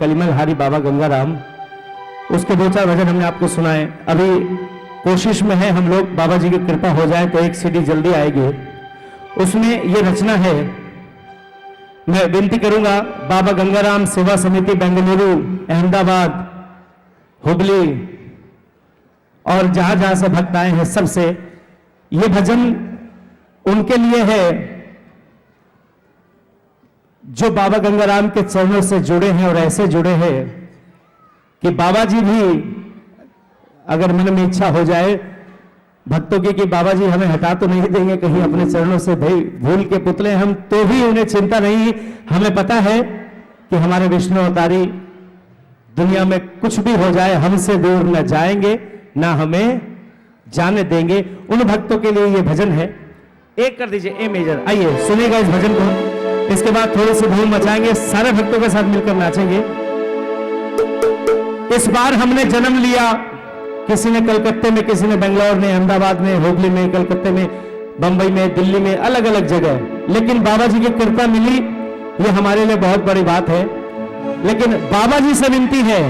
कलिमलहारी बाबा गंगाराम, उसके दो चार भजन हमने आपको सुनाए। अभी कोशिश में है हम लोग, बाबा जी की कृपा हो जाए तो एक सीडी जल्दी आएगी, उसमें ये रचना है। मैं विनती करूंगा बाबा गंगाराम सेवा समिति बेंगलुरु, अहमदाबाद, हुबली और जहां जहां से भक्त आए हैं सबसे, ये भजन उनके लिए है जो बाबा गंगाराम के चरणों से जुड़े हैं और ऐसे जुड़े हैं कि बाबा जी भी अगर मन में इच्छा हो जाए भक्तों की कि बाबा जी हमें हटा तो नहीं देंगे कहीं अपने चरणों से, भाई भूल के पुतले हम, तो भी उन्हें चिंता नहीं। हमें पता है कि हमारे विष्णु अवतारी दुनिया में कुछ भी हो जाए हमसे दूर न जाएंगे, ना हमें जाने देंगे। उन भक्तों के लिए ये भजन है। एक कर दीजिए ए मेजर, आइए सुनिएगा इस भजन को। इसके बाद थोड़ी सी धूम मचाएंगे, सारे भक्तों के साथ मिलकर नाचेंगे। इस बार हमने जन्म लिया, किसी ने कलकत्ते में, किसी ने बेंगलोर में, अहमदाबाद में, हुबली में, कलकत्ते में, बंबई में, दिल्ली में, अलग अलग जगह, लेकिन बाबा जी की कृपा मिली, ये हमारे लिए बहुत बड़ी बात है। लेकिन बाबा जी से विनती है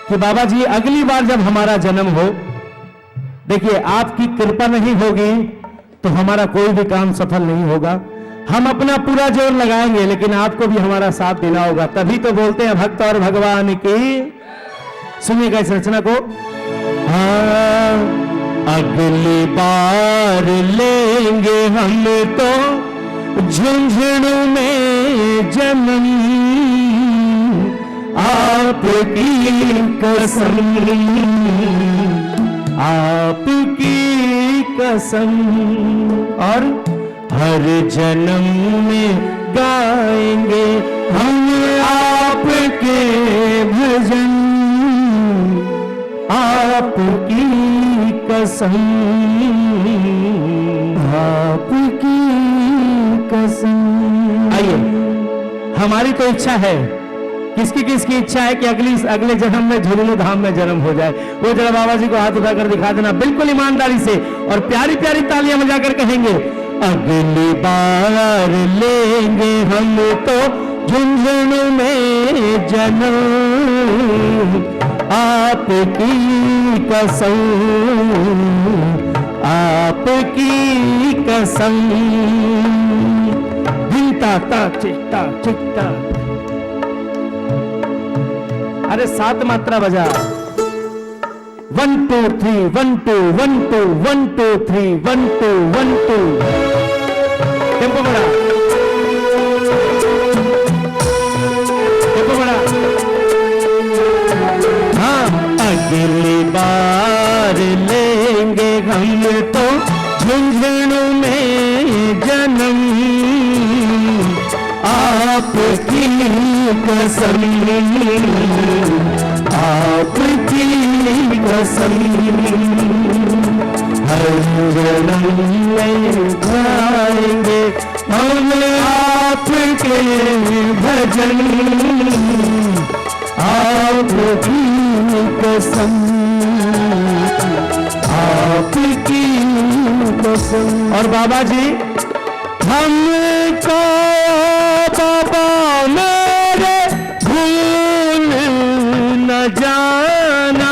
कि बाबा जी अगली बार जब हमारा जन्म हो, देखिए आपकी कृपा नहीं होगी तो हमारा कोई भी काम सफल नहीं होगा। हम अपना पूरा जोर लगाएंगे लेकिन आपको भी हमारा साथ देना होगा, तभी तो बोलते हैं भक्त और भगवान की। सुनिएगा इस रचना को। हाँ, अगली बार लेंगे हम तो झुंझुनू में जन्म, आपकी कसम, आपकी कसम, और हर जन्म में गाएंगे हम आपके भजन, आपकी कसम, आपकी कसम। आइए, हमारी तो इच्छा है, किसकी किसकी इच्छा है कि अगले जन्म में झुंझुनू धाम में जन्म हो जाए। वो जरा बाबा जी को हाथ उठाकर दिखा देना बिल्कुल ईमानदारी से, और प्यारी प्यारी तालियां बजाकर कहेंगे, अगली बार लेंगे हम तो झुंझुनू में जन्म, आपकी कसम, आपकी कसम। भिंता ता चिट्टा चिट्टा, अरे 7 मात्रा बजा। 1 2 3 1 2 1 2 1 2 3 1 2 1 2, टेम्पो बड़ा, टेम्पो बड़ा। हाँ, अगली बार लेंगे हम तो झुंझुनू में जन्म, आपकी कसम, आपकी कसम, हर जन्म में गाएंगे हम आपके भजन, आपकी कसम, आपकी कसम। और बाबा जी हमको बाबा मेरे भूल न जाना,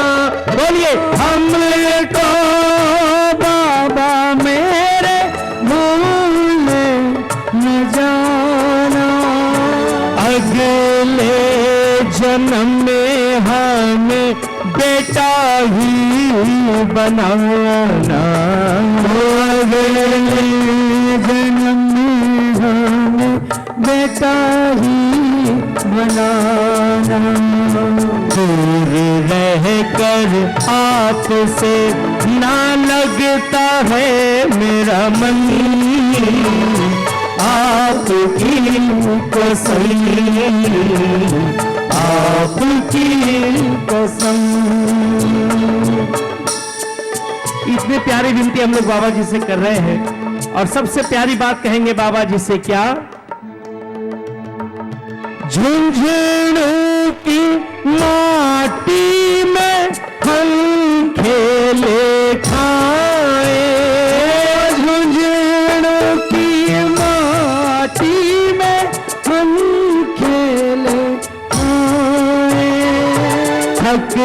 बोलिए हमको बाबा मेरे भूल न जाना, अगले जन्म में हमें बेटा ही बनाना, अगले जन्म में हमें बेटा ही बनाना, दूर रह कर आपसे ना लगता है मेरा मन, आपकी कसम, आपकी कसम। इतनी प्यारी विनती हम लोग बाबा जी से कर रहे हैं, और सबसे प्यारी बात कहेंगे बाबा जी से क्या, झुंझुनू की माटी में हम खेले खाए, झुंझुनू की माटी में हम खेले खाए, थक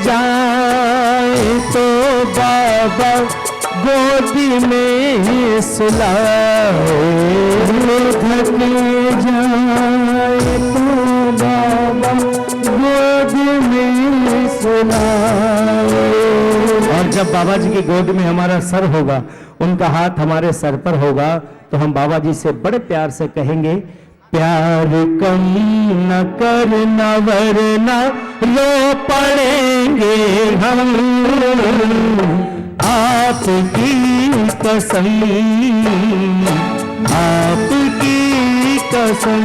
जाए तो बाबा गोदी में सुलाए, थक जाए तो बाबा गोदी में सुलाए। और जब बाबा जी की गोद में हमारा सर होगा, उनका हाथ हमारे सर पर होगा, तो हम बाबा जी से बड़े प्यार से कहेंगे, प्यार कम न करना वरना रो पड़ेंगे हम, आपकी कसम, आपकी कसम,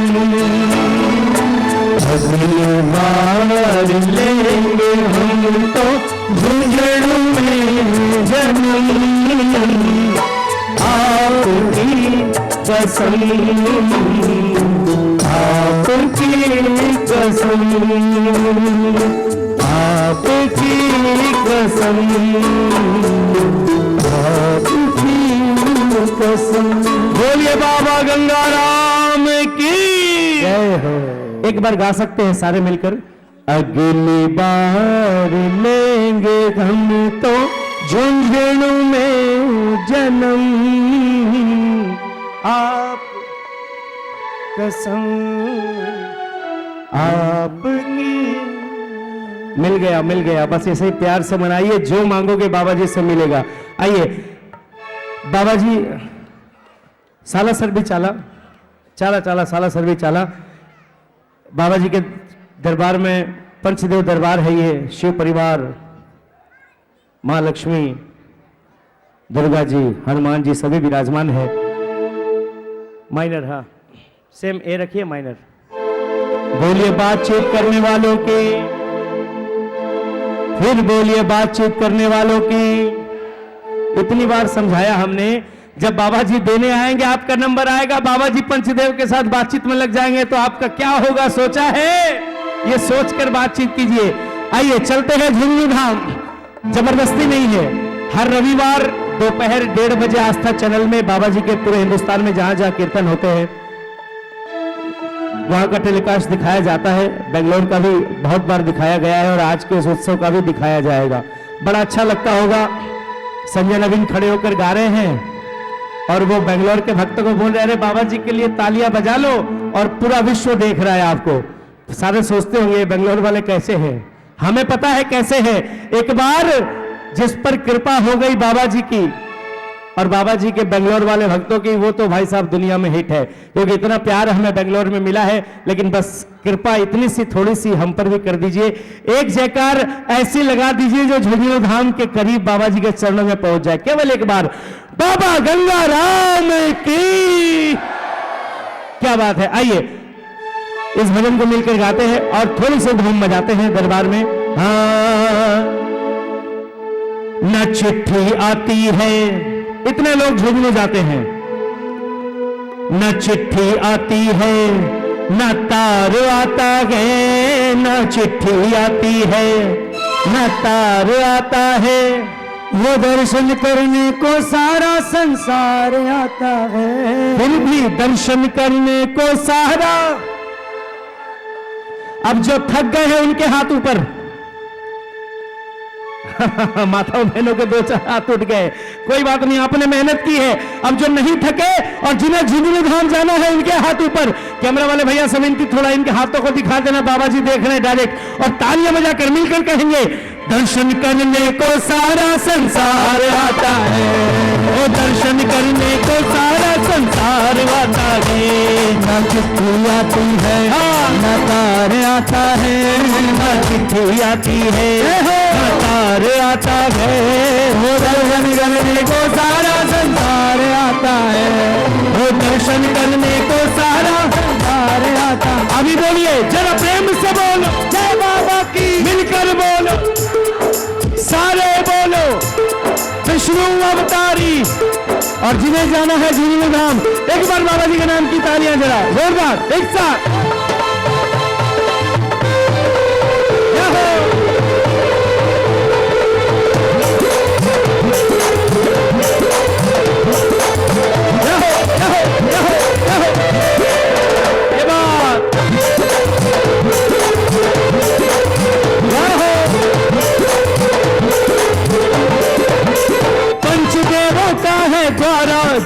अगली बार लेंगे हम तो झुंझुनू में जन्म, आपकी कसम, आपकी कसम, आपकी कसम, आपकी कसम। बोलिए बाबा गंगाराम की जय हो। एक बार गा सकते हैं सारे मिलकर, अगली बार लेंगे हम तो झुंझुनू में जन्म, आप कसम, आपकी। मिल गया, मिल गया। बस ऐसे ही प्यार से मनाइए, जो मांगोगे बाबा जी से मिलेगा। आइए बाबा जी, साला सर भी चाला चाला चाला साला सर भी चाला। बाबा जी के दरबार में पंचदेव दरबार है, ये शिव परिवार, माँ लक्ष्मी, दुर्गा जी, हनुमान जी सभी विराजमान है। माइनर, हाँ सेम ए रखिए माइनर। बोलिए बातचीत करने वालों की, फिर बोलिए बातचीत करने वालों की। इतनी बार समझाया हमने, जब बाबा जी देने आएंगे आपका नंबर आएगा, बाबा जी पंचदेव के साथ बातचीत में लग जाएंगे तो आपका क्या होगा सोचा है? ये सोचकर बातचीत कीजिए। आइए चलते हैं झुंझुनू धाम। जबरदस्ती नहीं है, हर रविवार दोपहर 1:30 बजे आस्था चैनल में बाबा जी के पूरे हिंदुस्तान में जहां जहां कीर्तन होते हैं वहां का टेलीकास्ट दिखाया जाता है। बेंगलोर का भी बहुत बार दिखाया गया है और आज के इस उत्सव का भी दिखाया जाएगा। बड़ा अच्छा लगता होगा। संजय नवीन खड़े होकर गा रहे हैं और वो बेंगलोर के भक्तों को बोल रहे, अरे बाबा जी के लिए तालियां बजा लो, और पूरा विश्व देख रहा है आपको। सारे सोचते होंगे बेंगलोर वाले कैसे हैं। हमें पता है कैसे है। एक बार जिस पर कृपा हो गई बाबा जी की और बाबा जी के बेंगलोर वाले भक्तों की, वो तो भाई साहब दुनिया में हिट है, क्योंकि इतना प्यार हमें बेंगलोर में मिला है। लेकिन बस कृपा इतनी सी थोड़ी सी हम पर भी कर दीजिए। एक जयकार ऐसी लगा दीजिए जो झुंझुनू धाम के करीब बाबा जी के चरणों में पहुंच जाए। केवल एक बार बाबा गंगाराम की। क्या बात है। आइए इस भजन को मिलकर गाते हैं और थोड़ी सी धूम मचाते हैं दरबार में। हाँ, न चिट्ठी आती है, इतने लोग झुंझुनू जाते हैं। न चिट्ठी आती है, न तार आता है, न चिट्ठी आती है, न तार आता है, वो दर्शन करने को सारा संसार आता है, फिर भी दर्शन करने को सारा। अब जो थक गए हैं उनके हाथ ऊपर। माताओं बहनों के 2-4 हाथ उठ गए, कोई बात नहीं, आपने मेहनत की है। अब जो नहीं थके और जिन्हें झुंझुनू धाम जाना है उनके हाथ ऊपर। कैमरा वाले भैया सब इनकी थोड़ा इनके हाथों को दिखा देना, बाबा जी देख रहे हैं डायरेक्ट, और तालियां बजाकर मिलकर कहेंगे, दर्शन करने को सारा संसार आता है, ओ दर्शन करने को सारा संसार आता है। न चिट्ठी आती है, न तार आता है, न चिट्ठी आती है, न तार आता है, वो दर्शन करने को सारा संसार आता है, वो दर्शन करने को सारा संसार आता। अभी बोलिए जरा प्रेम से बोलो, जय बाबा की, मिलकर बोलो, सारे बोलो, विष्णु अवतारी। और जिन्हें जाना है झुंझुनू धाम, एक बार बाबा जी के नाम की तालियां जरा जोरदार एक साथ। ये बात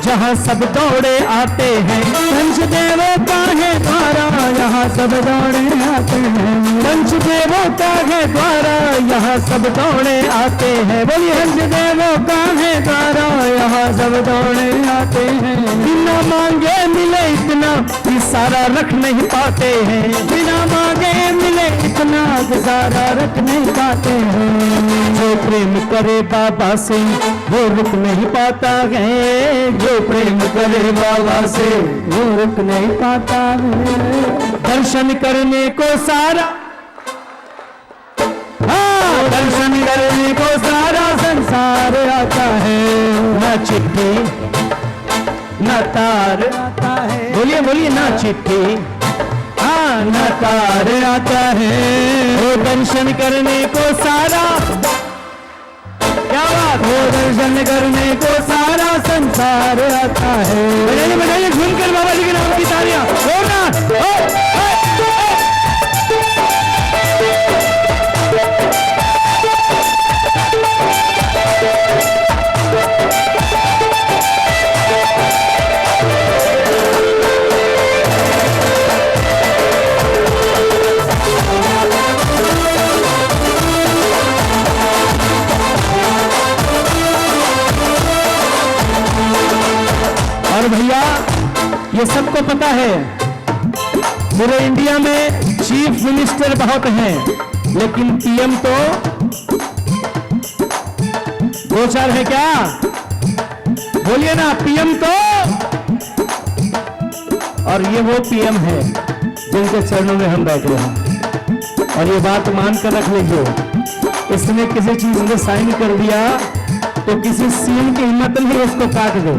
जहाँ सब दौड़े आते हैं। पंचदेवों का है द्वारा यहाँ सब दौड़े आते हैं। पंचदेवों का है द्वारा यहाँ सब दौड़े आते हैं। बोलिए पंचदेवों का है द्वारा यहाँ सब दौड़े आते हैं। बिना मांगे मिले इतना कि सारा रख नहीं पाते हैं। बिना मांगे मिले इतना कि सारा रख नहीं पाते हैं। जो प्रेम करे बाबा से वो रुक नहीं पाता है। जो प्रेम करे बाबा से वो रुक नहीं पाता है। दर्शन करने को सारा, हाँ दर्शन करने को सारा संसार आता है। ना चिट्ठी ना तार आता है। बोलिए बोलिए ना चिट्ठी हाँ ना तार आता है। वो दर्शन करने को सारा, क्या बात हो, दर्शन करने को सारा संसार आता है। बजाइए बजाइए झूमकर बाबा जी के नाम की तालियां। और भैया ये सबको पता है पूरे इंडिया में चीफ मिनिस्टर बहुत हैं, लेकिन पीएम तो दो चार है क्या? बोलिए ना पीएम तो। और ये वो पीएम है जिनके चरणों में हम बैठे हैं। और ये बात मान कर रख लीजिए, इसने किसी चीज में साइन कर दिया तो किसी सीएम की हिम्मत नहीं उसको काट दे,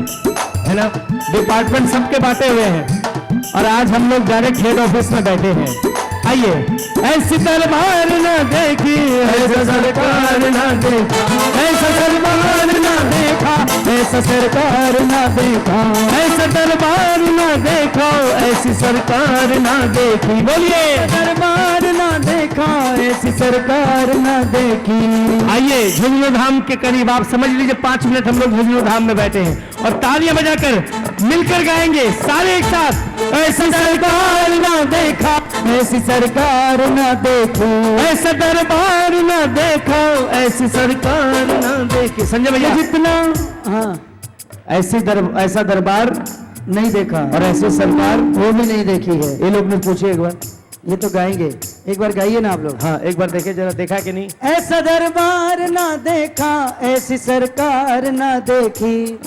है ना। डिपार्टमेंट सबके बांटे हुए हैं और आज हम लोग डायरेक्ट हेड ऑफिस में बैठे हैं। आइए। ऐसी दरबार ना देखी ऐसा सरकार ना देखा, ऐसा दरबार ना देखा ऐसा सरकार ना देखा, ऐसा दरबार ना देखा ऐसी सरकार ना देखी। बोलिए दरबार ना देखा ऐसी सरकार ना देखी। आइए झुंझुनू धाम के करीब आप समझ लीजिए 5 मिनट हम लोग झुंझुनू धाम में बैठे हैं और तालियां बजाकर मिलकर गाएंगे सारे एक साथ। ऐसी सरकार ना देखा ऐसी सरकार ना देखो, ऐसा दरबार ना देखो ऐसी सरकार ना देखी। संजय भैया जितना हाँ ऐसा दरबार नहीं देखा और ऐसी सरकार वो भी नहीं देखी है। ये लोग ने पूछे एक बार, ये तो गाएंगे, एक बार गाइए ना आप लोग। हाँ एक बार देखे जरा, देखा कि नहीं? ऐसा दरबार ना देखा ऐसी सरकार ना देखी,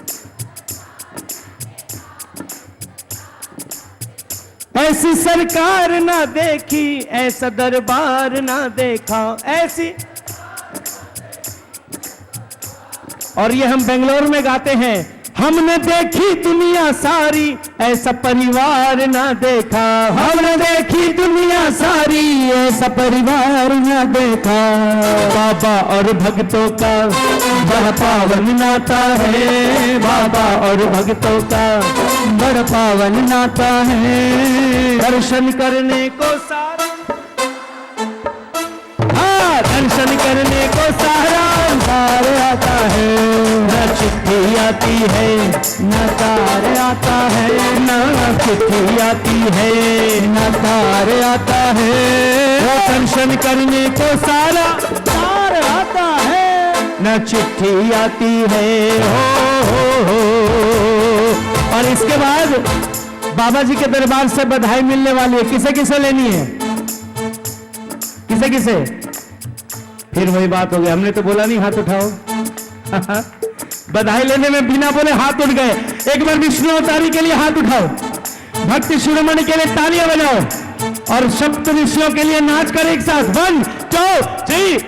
ऐसी सरकार ना देखी ऐसा दरबार ना देखा ऐसी। और ये हम बेंगलोर में गाते हैं, हमने देखी दुनिया सारी ऐसा परिवार ना देखा, हमने देखी दुनिया सारी ऐसा परिवार ना देखा। बाबा और भक्तों का बड़ा पावन नाता है, बाबा और भक्तों का बड़ा पावन नाता है। दर्शन करने को सारा, हाँ दर्शन करने को सारा संसार आता है। न चिट्ठी आती है न तार आता है, न चिट्ठी आती है न तार आता है। दर्शन करने को सारा तार आता है न चिट्ठी आती है। हो। और इसके बाद बाबा जी के दरबार से बधाई मिलने वाली है। किसे किसे लेनी है? किसे किसे? फिर वही बात हो गई, हमने तो बोला नहीं हाथ उठाओ। बधाई लेने में बिना बोले हाथ उठ गए। एक बार विष्णु अवतारी के लिए हाथ उठाओ, भक्ति शिरोमणि के लिए तालियां बजाओ और सप्त ऋषियों के लिए नाच कर एक साथ 1 2 3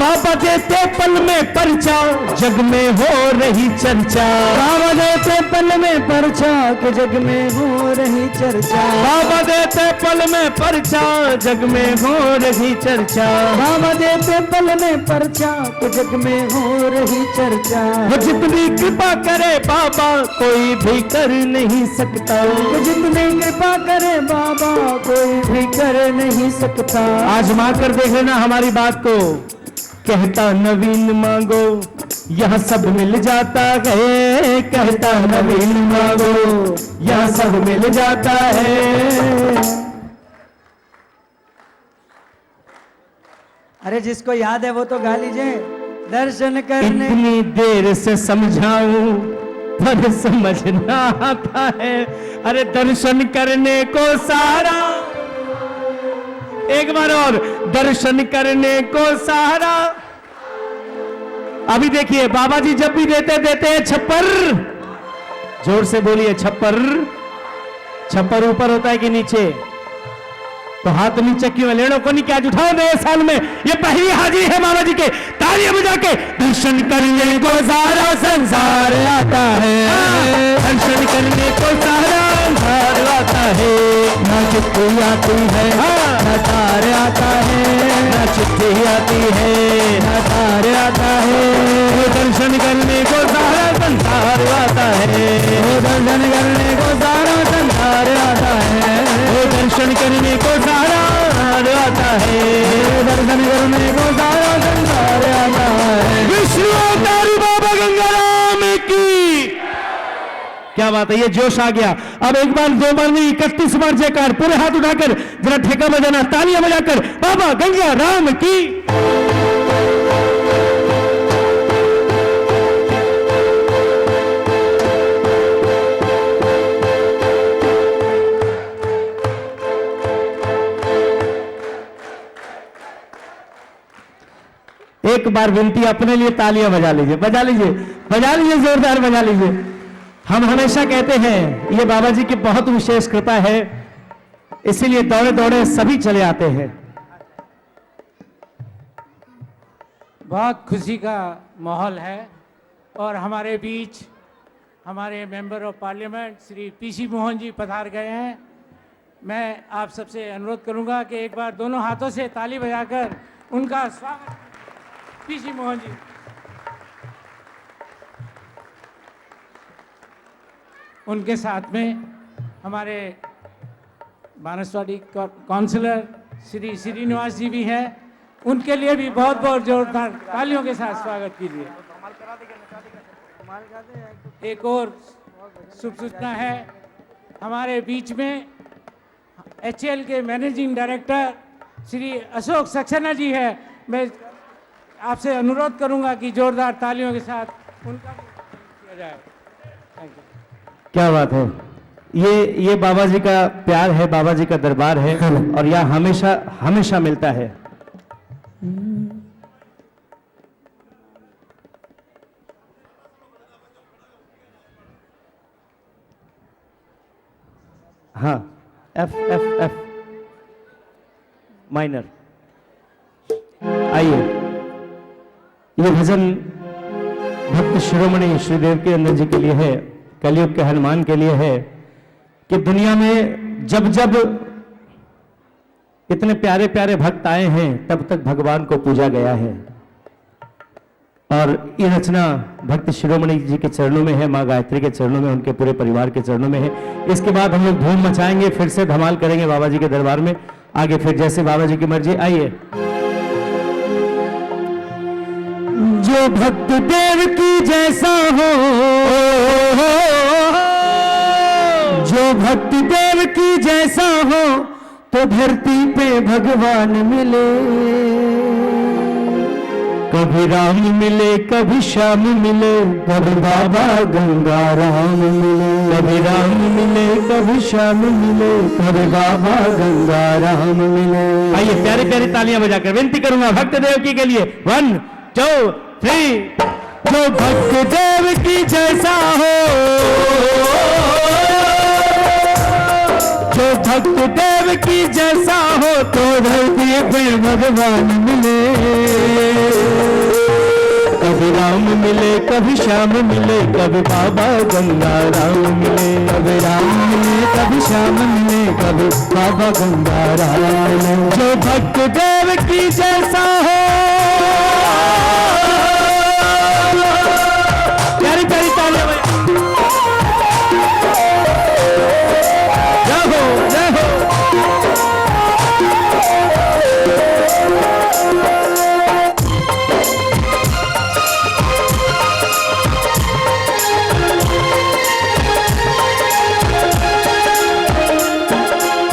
बाबा देते पल में परचा, जग में हो रही चर्चा। बाबा देते पल में परचा, कि जग में हो रही चर्चा। बाबा देते पल में परचा, जग में हो रही चर्चा। बाबा देते पल में परचा, कि जग में हो रही चर्चा। वो जितनी कृपा करे बाबा कोई भी कर नहीं सकता। वो जितनी कृपा करे बाबा कोई भी कर नहीं सकता। आजमा कर देख लेना हमारी बात को। कहता नवीन मांगो यह सब मिल जाता है, कहता नवीन मांगो यह सब मिल जाता है। अरे जिसको याद है वो तो गा लीजिए। दर्शन करने इतनी देर से समझाऊं पर समझ ना आता है। अरे दर्शन करने को सारा, एक बार और, दर्शन करने को सारा। अभी देखिए बाबा जी जब भी देते हैं छप्पर। जोर से बोलिए छप्पर। छप्पर ऊपर होता है कि नीचे? तो हाथ नीचे क्यों? लेड़ो को नहीं क्या उठाओ नए साल में। ये पहली हाजिरी है बाबा जी के। तालियां बजा के दर्शन करने को सारा संसार आता है। दर्शन करने को सारा संसार आता है। ना चिट्ठी आती है ना तार आता है, ना चिट्ठी आती है ना तार आता है। दर्शन करने को सारा संसार आता है। दर्शन करने को सारा संसार आता है। दर्शन करने को सारा आता है। दर्शन करने को सारा संसार आता है। विष्णु अवतारी बाबा गंगाराम की क्या बात है। ये जोश आ गया। अब एक बार, दो बार नहीं, 31 बार जयकार। पूरे हाथ उठाकर जरा ठेका बजाना, तालियां बजाकर बाबा गंगाराम की। एक बार विनती, अपने लिए तालियां बजा लीजिए, बजा लीजिए, बजा लीजिए, जोरदार बजा लीजिए। हम हमेशा कहते हैं ये बाबा जी की बहुत विशेष कृपा है, इसीलिए दौड़े दौड़े सभी चले आते हैं। बहुत खुशी का माहौल है और हमारे बीच हमारे member of parliament Shri PC Mohan ji पधार गए हैं। मैं आप सबसे अनुरोध करूंगा कि एक बार दोनों हाथों से ताली बजाकर उनका स्वागत। पीसी मोहन जी। उनके साथ में हमारे बानसवाड़ी काउंसलर श्री श्रीनिवास जी भी हैं। उनके लिए भी बहुत बहुत जोरदार तालियों के साथ स्वागत कीजिए। एक और शुभ सूचना है, हमारे बीच में HAL के मैनेजिंग डायरेक्टर श्री अशोक सक्सेना जी है। मैं आपसे अनुरोध करूंगा कि जोरदार तालियों के साथ उनका किया जाए। Thank you. क्या बात है। ये बाबा जी का प्यार है, बाबा जी का दरबार है और यह हमेशा हमेशा मिलता है। हाँ, F F F माइनर। आइए, ये भजन भक्त शिरोमणि श्रीदेव के अंदर जी के लिए है, कलयुग के हनुमान के लिए है कि दुनिया में जब जब इतने प्यारे प्यारे भक्त आए हैं तब तक भगवान को पूजा गया है। और ये रचना भक्त शिरोमणि जी के चरणों में है, माँ गायत्री के चरणों में, उनके पूरे परिवार के चरणों में है। इसके बाद हम लोग धूम मचाएंगे, फिर से धमाल करेंगे बाबा जी के दरबार में। आगे फिर जैसे बाबा जी की मर्जी। आइए। जो भक्त देव की जैसा हो, जो भक्त देव की जैसा हो तो धरती पे भगवान मिले। कभी राम मिले, कभी श्याम मिले, कभी बाबा गंगाराम मिले। कभी राम मिले, कभी श्याम मिले, कभी बाबा गंगाराम मिले। आइए प्यारी प्यारी तालियां बजाकर विनती करूंगा भक्त देव की के लिए। 1 2 3। जो भक्त देव की जैसा हो, जो भक्त देव की जैसा हो तो धरती पे भगवान मिले। कभी राम मिले कभी श्याम मिले कभी बाबा गंगाराम मिले, कभी राम मिले कभी श्याम मिले कभी बाबा गंगाराम मिले। जो भक्त देव की जैसा हो, प्यारी प्यारी तालियां बजाएं। जय हो जय हो।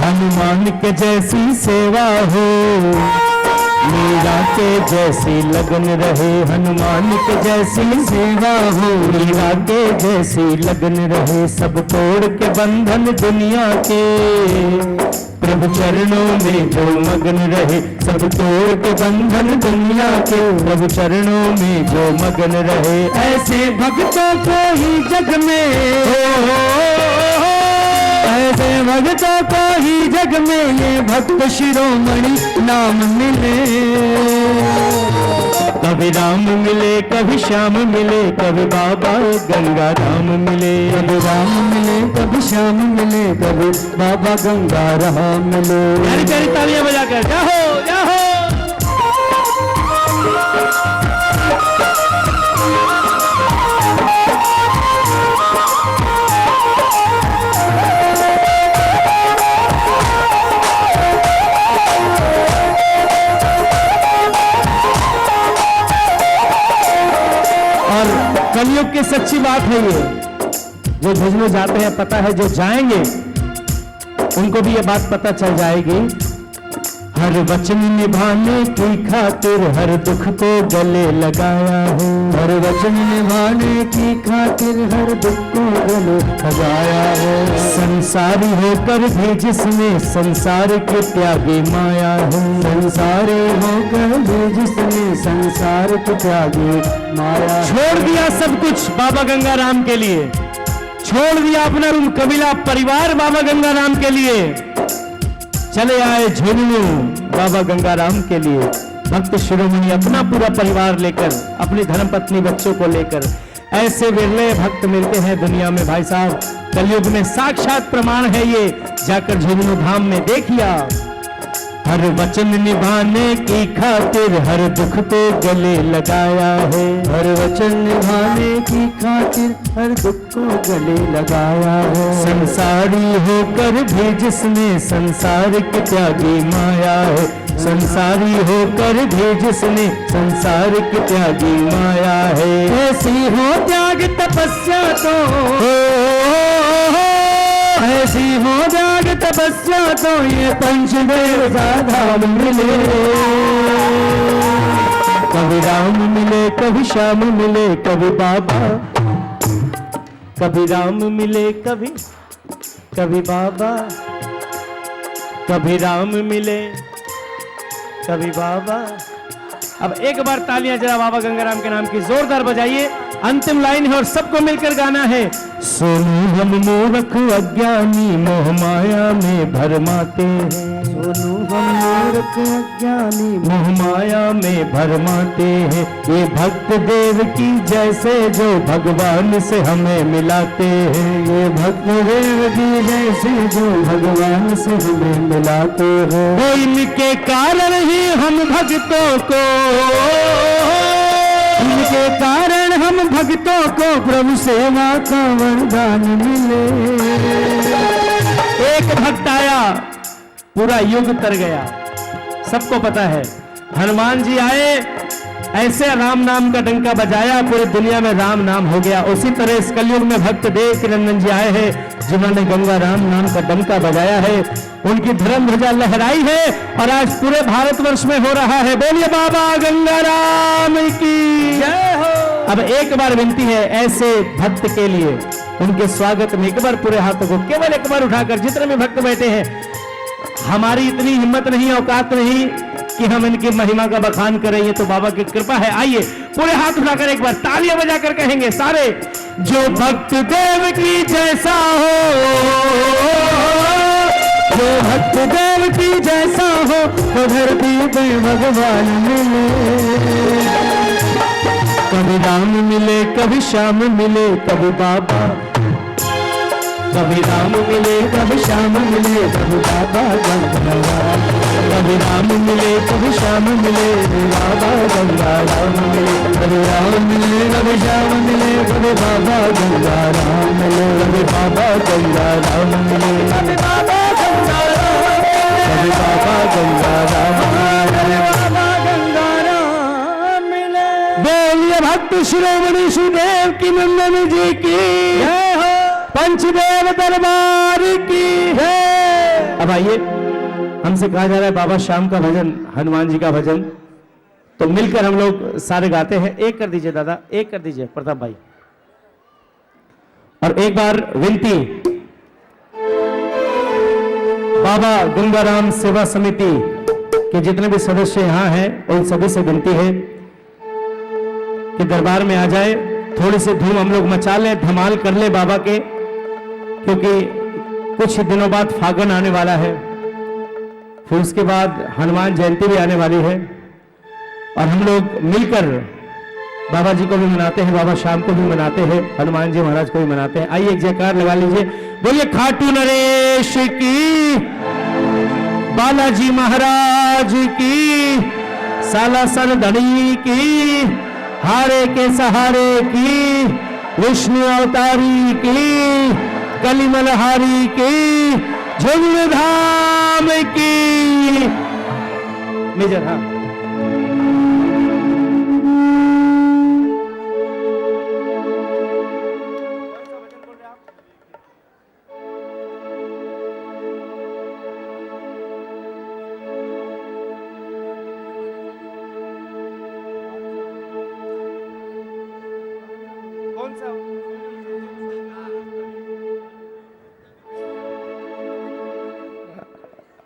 हनुमान के जैसी सेवा हो, मीरा के जैसी लगन रहे, हनुमान के जैसी सेवा हो, मीरा के जैसी लगन रहे। सब तोड़ के बंधन दुनिया के, प्रभु चरणों में जो मगन रहे। सब तोड़ के बंधन दुनिया के, प्रभु चरणों में जो मगन रहे। ऐसे भक्तों को ही जग में, ऐसे भक्तों को ही जग में ये भक्त शिरोमणि नाम मिले। कभी राम मिले कभी श्याम मिले कभी बाबा गंगाराम मिले, कभी राम मिले कभी श्याम मिले कभी बाबा गंगाराम मिले। प्यारी प्यारी तालियां बजाकर जाहो जाहो। कलयुग की सच्ची बात है ये, जो भजनों जाते हैं पता है, जो जाएंगे उनको भी ये बात पता चल जाएगी। हर वचन निभाने की खातिर हर दुख को गले लगाया है, हर वचन निभाने की खातिर हर दुख को गले लगाया है। संसारी होकर भी जिसने संसार के त्यागी माया है, संसारी होकर भी जिसने संसार के त्यागी माया। छोड़ दिया सब कुछ बाबा गंगाराम के लिए, छोड़ दिया अपना कबीला परिवार बाबा गंगाराम के लिए, चले आए झुंझुनू बाबा गंगाराम के लिए। भक्त शिरोमणि अपना पूरा परिवार लेकर, अपनी धर्मपत्नी बच्चों को लेकर, ऐसे विरले भक्त मिलते हैं दुनिया में भाई साहब। कलयुग में साक्षात प्रमाण है ये, जाकर झुंझुनू धाम में देखिए। हर वचन निभाने की खातिर हर दुख को गले लगाया है, हर वचन निभाने की खातिर हर दुख को गले लगाया है। संसारी होकर भी जिसने संसार की त्यागी माया है, संसारी होकर भी जिसने संसार की त्यागी माया है। ऐसी हो त्याग तपस्या तो, ऐसी हो त्याग तपस्या तो ये पंचदेव धाम मिले। कभी राम मिले कभी श्याम मिले कभी बाबा, कभी राम मिले कभी बाबा, कभी राम मिले कभी बाबा। अब एक बार तालियां जरा बाबा गंगाराम के नाम की जोरदार बजाइए। अंतिम लाइन है और सबको मिलकर गाना है। सोनू हम मूर्ख अज्ञानी मोह माया में भरमाते हैं, सोनू हम मूर्ख अज्ञानी मोह माया में भरमाते हैं। ये भक्त देव की जैसे जो भगवान से हमें मिलाते हैं, ये भक्त देव की जैसे जो भगवान से हमें मिलाते हैं। वो इनके कारण ही हम भक्तों को, इनके कारण हम भक्तों को प्रभु सेवा का वरदान मिले। एक भक्त आया पूरा युग तर गया, सबको पता है। हनुमान जी आए, ऐसे राम नाम का डंका बजाया, पूरी दुनिया में राम नाम हो गया। उसी तरह इस कलयुग में भक्त देव की नंदन जी आए हैं, जिन्होंने गंगा राम नाम का डंका बजाया है, उनकी धर्म ध्वजा लहराई है और आज पूरे भारतवर्ष में हो रहा है। बोलिए बाबा गंगाराम की जय हो। अब एक बार विनती है ऐसे भक्त के लिए, उनके स्वागत में एक बार पूरे हाथों को केवल एक बार उठाकर, जितने भी भक्त बैठे हैं, हमारी इतनी हिम्मत नहीं, औकात नहीं कि हम इनकी महिमा का बखान करें, ये तो बाबा की कृपा है। आइए पूरे हाथ उठाकर एक बार तालियां बजाकर कहेंगे सारे, जो भक्त देव की जैसा हो, जो भक्त देव की जैसा हो, तो धरती पे भगवान मिले। कभी कभी श्याम मिले कभी बाबा, कभी राम मिले कभी श्याम मिले कभी बाबा गंगाराम, कभी राम मिले कभी श्याम मिले बाबा गंगाराम मिले, कभी राम मिले कभी श्याम मिले कभी बाबा गंगाराम मिले, कभी बाबा गंगाराम मिले कभी बाबा गंगाराम, कभी बाबा गंगाराम मिले। बोलिए भक्त शिरोमणि सुदेव की नंदन जी की जय हो, पंचदेव दरबार की है। अब आइए, हमसे कहा जा रहा है बाबा श्याम का भजन, हनुमान जी का भजन, तो मिलकर हम लोग सारे गाते हैं। एक कर दीजिए दादा, एक कर दीजिए प्रताप भाई। और एक बार विनती, बाबा गंगाराम सेवा समिति के जितने भी सदस्य यहां हैं उन सभी से विनती है कि दरबार में आ जाए, थोड़ी सी धूम हम लोग मचा लें, धमाल कर ले बाबा के, क्योंकि कुछ दिनों बाद फागुन आने वाला है, फिर उसके बाद हनुमान जयंती भी आने वाली है, और हम लोग मिलकर बाबा जी को भी मनाते हैं, बाबा श्याम को भी मनाते हैं, हनुमान जी महाराज को भी मनाते हैं। आइए एक जयकार लगा लीजिए, बोलिए खाटू नरेश की, बालाजी महाराज की, साला सन धनी की, हारे के सहारे की, विष्णु अवतारी की, कलिमलहारी की, झुंझुनू धाम की। मेजर हाँ,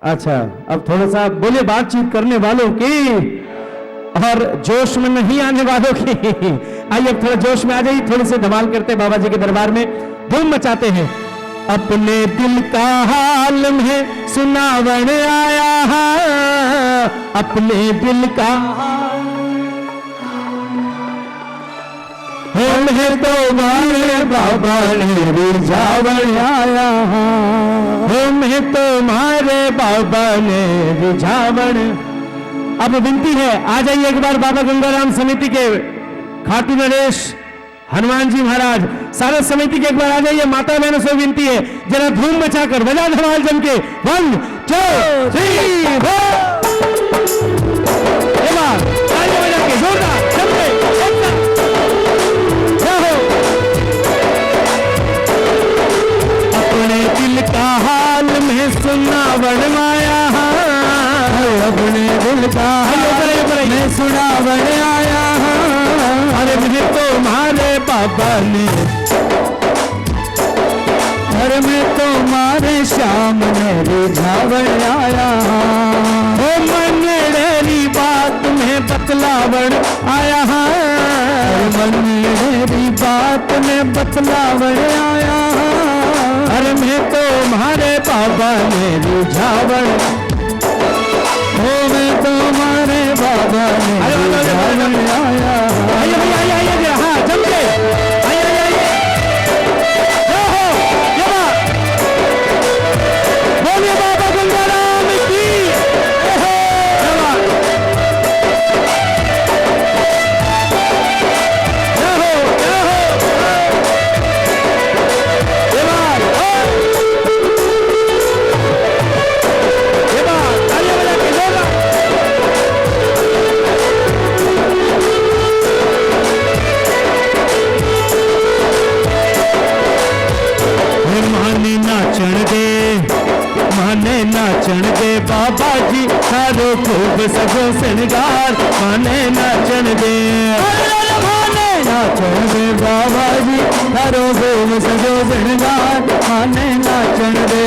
अच्छा अब थोड़ा सा बोलिए बातचीत करने वालों की और जोश में नहीं आने वालों की। आइए अब थोड़ा जोश में आ जाइए, थोड़ी सी धमाल करते हैं, बाबा जी के दरबार में धूम मचाते हैं। अपने दिल का हाल में सुनावन आया है, अपने दिल का है तो मारे बाबा ने रिझावन आया है तो मारे बाबा ने रिझावन। अब विनती है आ जाइए एक बार बाबा गंगाराम समिति के खाटू नरेश हनुमान जी महाराज सारे समिति के एक बार आ जाइए, माता बहनों से विनती है जरा धूम मचाकर बजा धमाल जम के 1 2 3 बजा के जोरदार जम के। अपने दिल का हाल में सुनावन आया है, अपने दिल का हाल में सुनावन आया है, अरे मुझे तुम्हारे बाबा ने, अरे मैं तुम्हारे श्याम ने रिझावन आया है, मनडेरी बात में बतलावन आया है, मनडेरी बात में बतलावन आया है, अरे मैं तुम्हारे बाबा ने रिझावन, ओ मैं तुम्हारे बाबा ने रिझावन आया। आइए भैया आइए आइए जरा, हाँ जम के आइए आइए आइए, बोलिए बाबा गंगाराम की। माने नाचन दे बाबा जी सारो खूब सगो श्रृंगार, माने नाचन दे, माने नाचन दे बाबा जी सारो खूब सगो श्रृंगार, माने नाचन दे।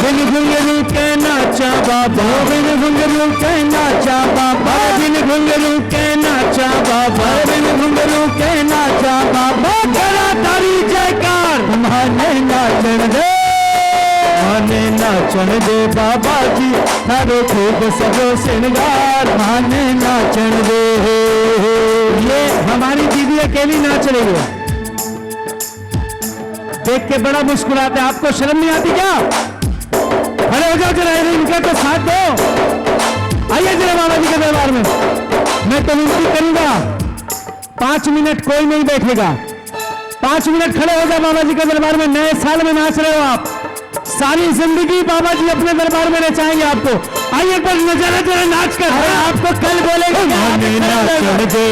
बिन घुंघरू के नाचा बाबा, बिन घुंघरू के नाचा बाबा, बिन घुंघरू के नाचा बाबा, बिन घुंघरू के नाचा बाबा, करा तारी जयकार, माने नाचन दे, माने नाचन दे बाबा जी थारो खूब सजो श्रृंगार, माने नाचन दे। ये हमारी दीदी अकेली नाच रही है, देख के बड़ा मुस्कुराते, आपको शर्म नहीं आती क्या? खड़े हो जाओ जरा, इनका तो साथ दो। आइए जरा बाबा जी के दरबार में। मैं तो विनती करूंगा 5 मिनट कोई नहीं बैठेगा, 5 मिनट खड़े हो जाओ बाबा जी के दरबार में। नए साल में नाच रहे हो आप, सारी जिंदगी बाबा जी अपने दरबार में नचाएंगे आपको। आइए पर नजारा जरा नाच कर। आपको कल बोलेंगे माने नाचड़ दे,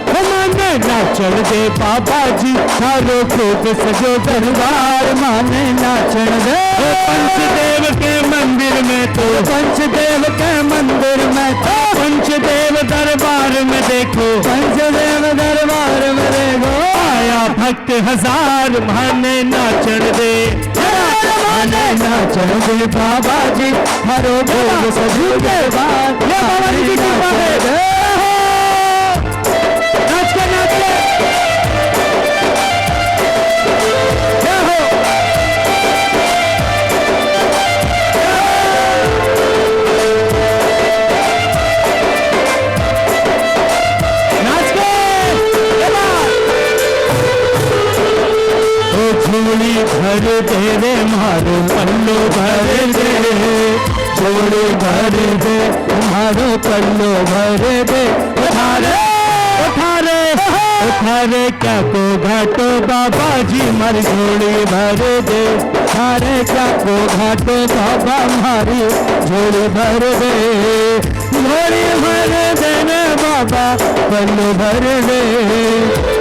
माने नाचड़ दे बाबा जी, चारों खूब सजो दरबार, माने नाचड़ दे। पंचदेव के मंदिर में तो, पंचदेव के मंदिर में तो, पंचदेव दरबार में देखो, पंचदेव दरबार में देखो, आया भक्त हजार, माने नाचड़ दे, माने नाचड़ दे बाबा जी, हरो भोग सजू दरबार, बाबा जी की कृपा है। नाच के नाच के जय हो। नाच के झोली भर दे रे मारो पल्लो भर दे, झोली भर दे मारो पल्लो भर दे। उठारे उठारे उठारे क्या को घाटो बाबा जी, मर झोली भर दे, उठारे क्या को घाटो बाबा हमारी झोली भर दे, झोली भर दे रे बाबा पल्लो भर दे,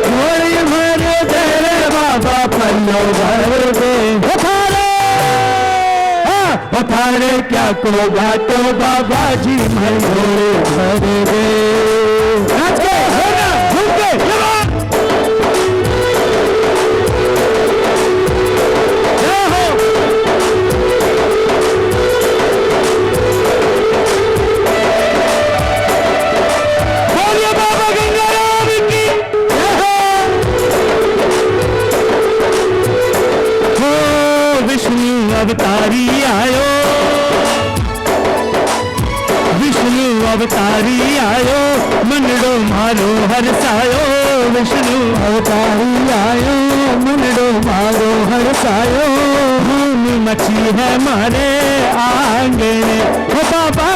झोली भर दे रे बाबा पल्लो भर दे। उठारे उठारे क्या को घाटो बाबा जी, मर झोली भर दे। नाच के होना झूम के जय हो। बोलिए बाबा गंगाराम की जय हो। विष्णु अवतारी आयो, विष्णु अवतारी आयो, मनडो मारो हरसायो, विष्णु अवतारी आयो, मनडो मारो हरसायो, धूम मची है मारे आंगन, ओ बाबा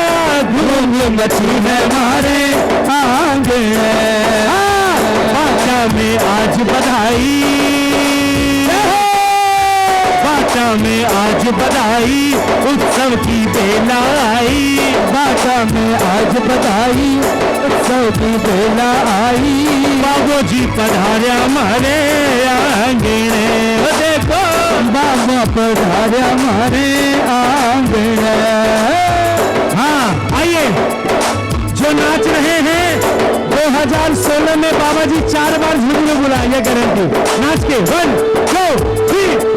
धूम मची है मारे आंगन। बाटा में आज बधाई, बाटा में आज बधाई, उत्सव की बेला आई, बाटा में आज बधाई, उत्सव की बेला आई, बाबू जी पधार्या मारे आंगन, देखो बाबा पधार्या मारे आंगन। हाँ आइए, जो नाच रहे हैं 2016 में बाबा जी 4 बार झुमरू बुलाएंगे गारंटी। नाच के 1 2 3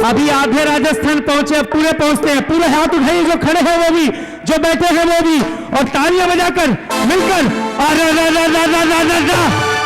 अभी आधे राजस्थान पहुंचे, पूरे पहुंचते हैं। पूरे हाथ उठाइए, जो खड़े हैं वो भी, जो बैठे हैं वो भी, और तालियां बजाकर मिलकर अरे रा रा रा रा रा रा रा,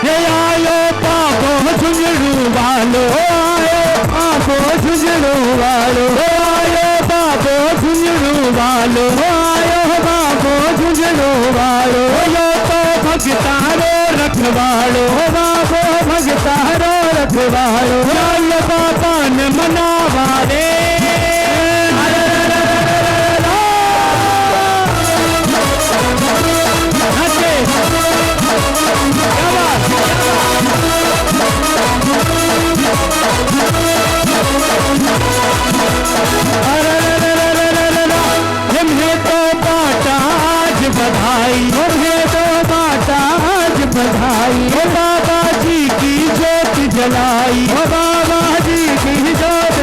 ये आयो बाबो झुंझुनू वालो, आयो बाबो झुंझुनू वालो, आयो बाबो झुंझुनू वालो, आयो बाबो झुंझुनू वालो, यो तो भगतारो रखवालो, बाबो भगतारो रखवालो, आयो बाबा ने मनावा रे। तुम्हें तो बाटा आज बधाई, तुम्हें तो बाटा आज बधाई, बाबा जी की ज्योत जलाई, बाबा जी की ज्योत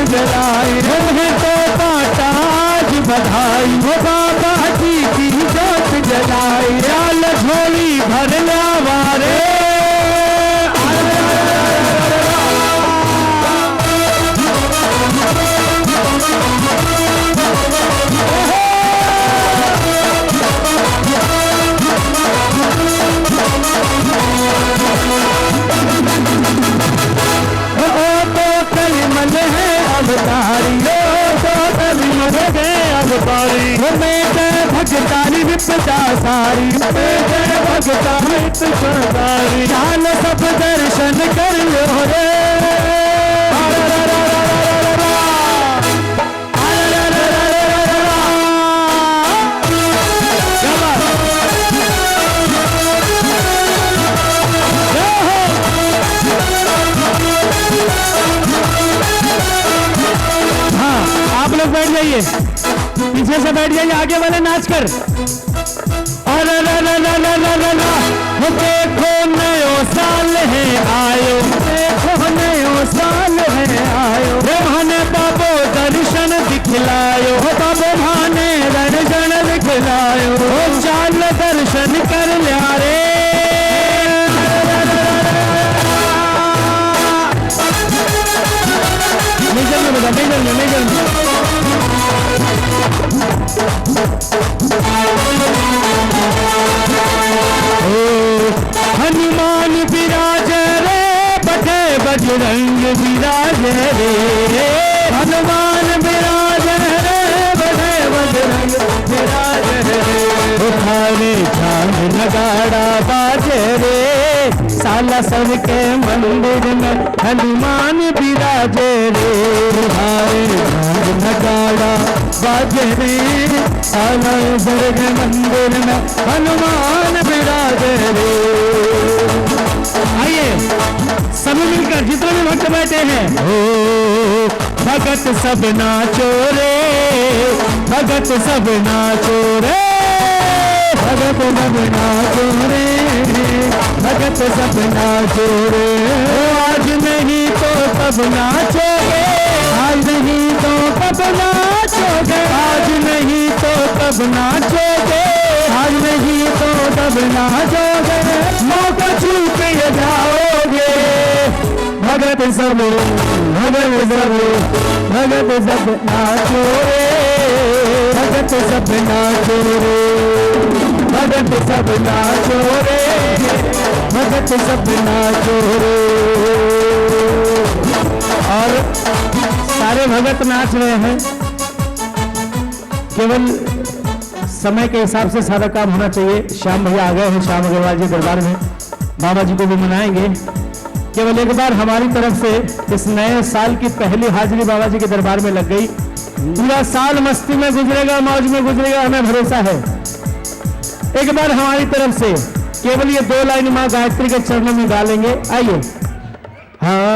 विपदा सारी, जय भगता हित सारी, चाल सब दर्शन कर लो रे। आप लोग बैठ जाइए, पीछे से बैठ जाइए, आगे वाले नाच कर। अरे ला ला ला ला ला ला ला, देखो नयो साल है आयो, देखो नयो साल है आयो, भाने बाबो दर्शन दिखलायो, बाबो भाने दर्शन दिखलायो, चाल दर्शन कर लिया रे। मेजर में बता, मेजर में, मेजर में। हनुमान विराज रे, बटे बजरंग विराज रे, हनुमान विराज रे, बटे बजरंग विराज रे, उठावे झांझ नगाड़ा बाजे रे, साला सब के मंदिर में हनुमान विराजे रे, उठावे झांझ नगाड़ा बाजे रे, साला सब के मंदिर में हनुमान विराजे रे। आइए सभी मिलकर जितने भी भक्त बैठे हैं, ओ भगत सब नाचो रे, भगत सब नाचो रे, भगत सब नाचो रे, भगत सब नाचो रे। आज नहीं तो कब नाचोगे, आज नहीं तो कब नाचोगे, आज नहीं तो कब नाचोगे, आज नहीं तो कब नाचोगे, मौका छूट जाओगे। भगत सब, भगत सब, भगत सब नाचो रे, भगत सब नाचो रे, भगत सब नाचो रे, भगत सब नाचो रे। और सारे भगत नाच रहे हैं, केवल समय के हिसाब से सारा काम होना चाहिए। श्याम भैया आ गए हैं श्याम अग्रवाल जी दरबार में, बाबा जी को भी मनाएंगे। केवल एक बार हमारी तरफ से इस नए साल की पहली हाजिरी बाबा जी के दरबार में लग गई। पूरा साल मस्ती में गुजरेगा, मौज में गुजरेगा, हमें भरोसा है। एक बार हमारी तरफ से केवल ये 2 लाइन मां गायत्री के चरणों में गा लेंगे। आइए। हाँ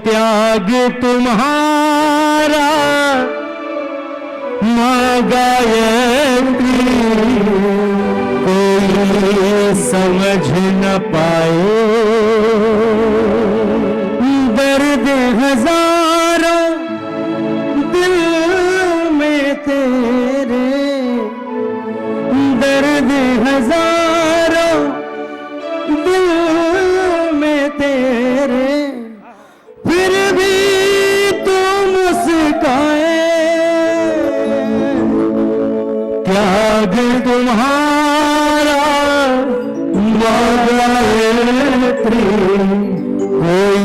त्याग तुम्हारा मां गायत्री, कोई समझ न पाए, दर्द हजारों दिल में तेरे, दर्द हजारों दिल में तेरे, फिर भी तू मुस्काए, त्याग तुम्हारा गायत्री, कोई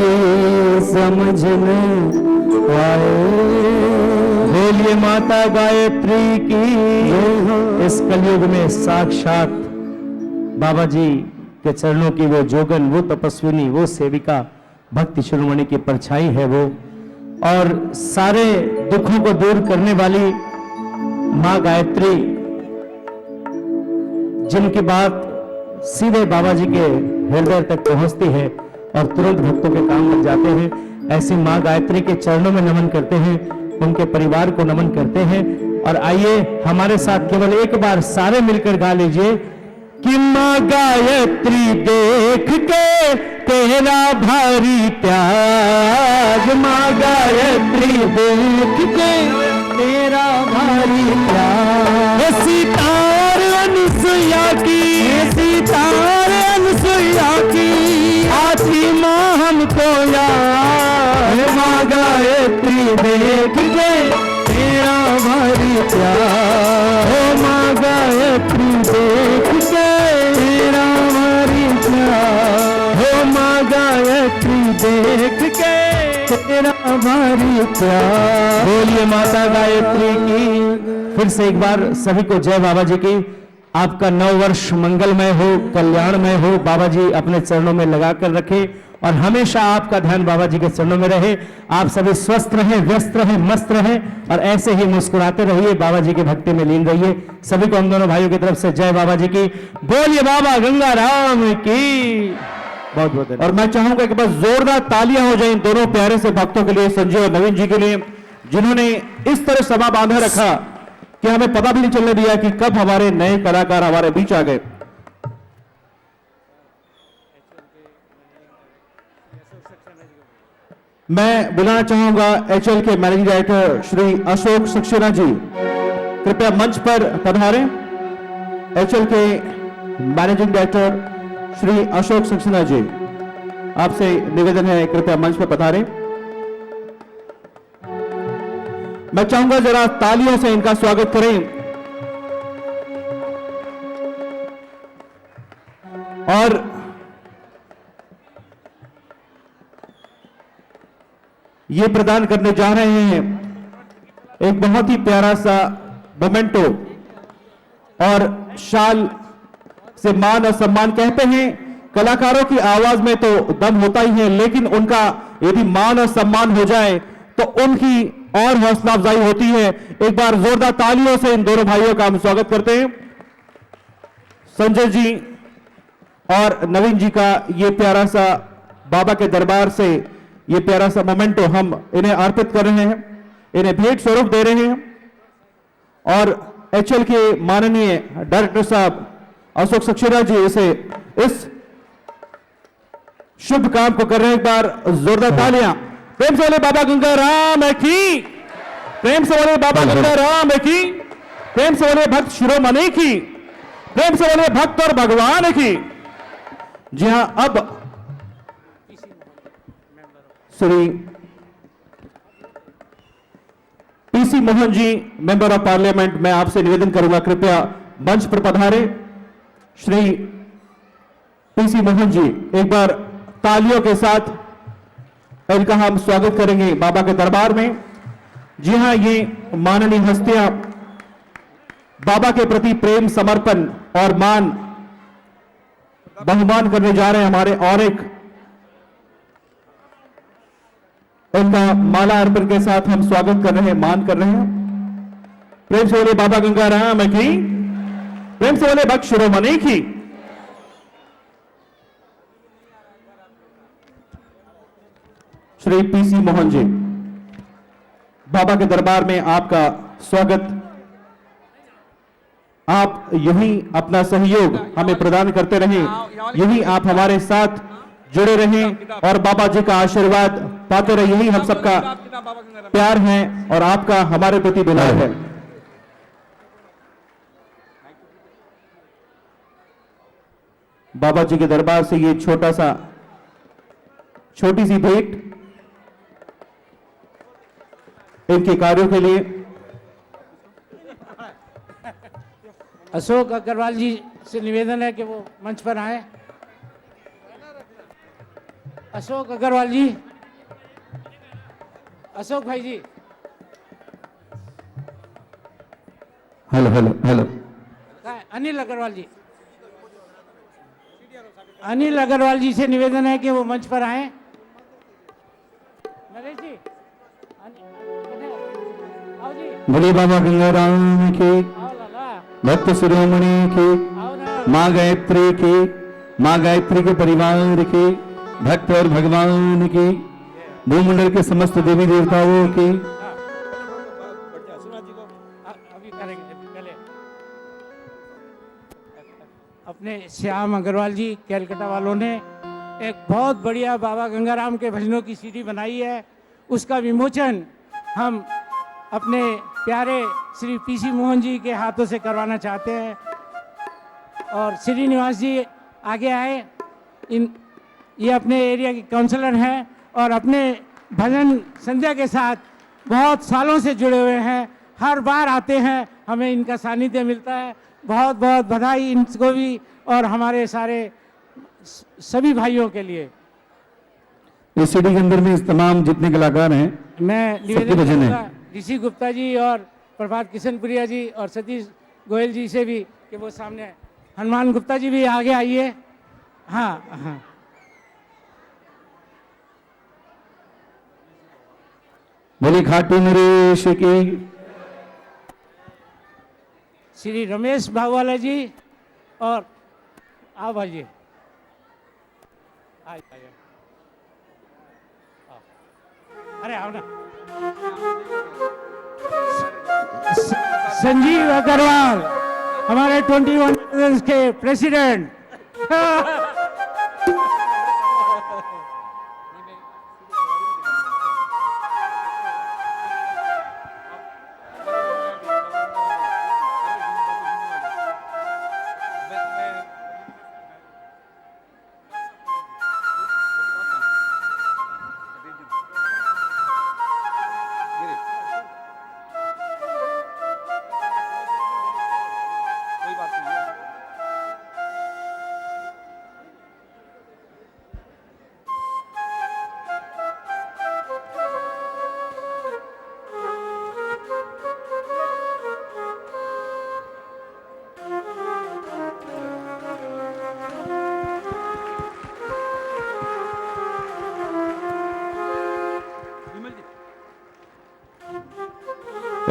समझ न पाए। बोलिए माता गायत्री की। इस कलयुग में साक्षात बाबा जी के चरणों की वो जोगन, वो तपस्विनी, वो सेविका, भक्ति शिरोमणि की परछाई है वो, और सारे दुखों को दूर करने वाली मां गायत्री, जिनकी बात सीधे बाबा जी के हृदय तक पहुंचती है और तुरंत भक्तों के काम लग जाते हैं। ऐसी मां गायत्री के चरणों में नमन करते हैं, उनके परिवार को नमन करते हैं। और आइए हमारे साथ केवल एक बार सारे मिलकर गा लीजिए कि मां गायत्री देख के तेरा भारी त्याग, मां गायत्री देख के तेरा भारी त्याग, सीता और अनुसुईया की, सीता और अनुसुईया की आती मां हमको याद, मां गायत्री देख के तेरा भारी त्याग, मां गायत्री देख के देख के तेरा भारी प्यार। बोलिए माता गायत्री की। फिर से एक बार सभी को जय बाबा जी की। आपका नव वर्ष मंगलमय हो, कल्याणमय हो। बाबा जी अपने चरणों में लगा कर रखे और हमेशा आपका ध्यान बाबा जी के चरणों में रहे। आप सभी स्वस्थ रहें, व्यस्त रहें, मस्त रहें और ऐसे ही मुस्कुराते रहिए, बाबा जी की भक्ति में लीन रहिए। सभी को हम दोनों भाइयों की तरफ से जय बाबा जी की। बोलिए बाबा गंगाराम की। बहुत बहुत धन्यवाद। और मैं चाहूंगा कि बस जोरदार तालियां हो जाए इन दोनों प्यारे से भक्तों के लिए, संजय और नवीन जी के लिए, जिन्होंने इस तरह समा बांधा रखा कि हमें पता भी नहीं चलने दिया कि कब हमारे नए कलाकार हमारे बीच आ गए। मैं बुलाना चाहूंगा एचएल के मैनेजिंग डायरेक्टर श्री अशोक सक्सेना जी, कृपया मंच पर पधारें। एचएल के मैनेजिंग डायरेक्टर श्री अशोक सक्सेना जी, आपसे निवेदन है कृपया मंच पर पधारें। मैं चाहूंगा जरा तालियों से इनका स्वागत करें और ये प्रदान करने जा रहे हैं एक बहुत ही प्यारा सा मोमेंटो और शाल से मान और सम्मान। कहते हैं कलाकारों की आवाज में तो दम होता ही है, लेकिन उनका यदि मान और सम्मान हो जाए तो उनकी और हौसला अफजाई होती है। एक बार जोरदार तालियों से इन दोनों भाइयों का हम स्वागत करते हैं। संजय जी और नवीन जी का ये प्यारा सा बाबा के दरबार से ये प्यारा सा मोमेंटो हम इन्हें अर्पित कर रहे हैं, इन्हें भेंट स्वरूप दे रहे हैं। और एचएल के माननीय डायरेक्टर साहब अशोक सक्सेना जी इसे इस शुभ काम को कर रहे हैं। एक बार जोरदार तालियां प्रेम से बोले बाबा गंगाराम की, प्रेम से बोले बाबा गंगाराम की, प्रेम से बोले भक्त शिरोमणि की, प्रेम से बोले भक्त और भगवान की। जी हां, अब Shri PC Mohan ji, member of Parliament, मैं आपसे निवेदन करूंगा कृपया मंच पर पधारे। श्री पीसी मोहन जी, एक बार तालियों के साथ इनका हम स्वागत करेंगे बाबा के दरबार में। जी हां, ये माननीय हस्तियां बाबा के प्रति प्रेम, समर्पण और मान बहुमान करने जा रहे हैं हमारे, और एक इनका माला अर्पण के साथ हम स्वागत कर रहे हैं, मान कर रहे हैं। प्रेम से बोले बाबा गंगाराम की, प्रेम से बोले भक्त शिरोमणि की। श्री पीसी मोहन जी, बाबा के दरबार में आपका स्वागत। आप यही अपना सहयोग हमें प्रदान करते रहें, यही आप हमारे साथ जुड़े रहें और बाबा जी का आशीर्वाद पाते रहे। यही हम सबका प्यार है और आपका हमारे प्रति दुलार है। बाबा जी के दरबार से ये छोटी सी भेंट इनके कार्यों के लिए। अशोक अग्रवाल जी से निवेदन है कि वो मंच पर आए। अशोक अग्रवाल जी, अशोक भाई ji. Hello hello hello. Anil Agarwal ji, Anil Agarwal ji से निवेदन है कि वो मंच पर आए। नरेश जी, आओ जी। बोलिए बाबा गंगाराम की, आओ लाला, भक्त शिरोमणि की, आओ ना। माँ गायत्री की, माँ गायत्री के परिवार की, भक्त और भगवान की, भूमंडल के समस्त देवी देवताओं की। अभी करेंगे, पहले अपने श्याम अग्रवाल जी कैलकाटा वालों ने एक बहुत बढ़िया बाबा गंगाराम के भजनों की सीडी बनाई है। उसका विमोचन हम अपने प्यारे श्री पीसी मोहन जी के हाथों से करवाना चाहते हैं। और श्रीनिवास जी आगे आए। ये अपने एरिया के काउंसलर हैं और अपने भजन संध्या के साथ बहुत सालों से जुड़े हुए हैं। हर बार आते हैं, हमें इनका सानिध्य मिलता है। बहुत बहुत बधाई इनको भी और हमारे सारे सभी भाइयों के लिए। इस सीडी के अंदर में इस तमाम जितने कलाकार हैं मैं सबके निवेदन भजन हैं। करूंगा ऋषि गुप्ता जी और प्रभात किशनपुरिया जी और सतीश गोयल जी से भी कि वो सामने आए। हनुमान गुप्ता जी भी आगे आइए। हाँ हाँ, बोले खाटू नरेश की। श्री रमेश भावाला जी और आप आइए। आइए। अरे आओ ना। संजीव अग्रवाल हमारे 21 के प्रेसिडेंट।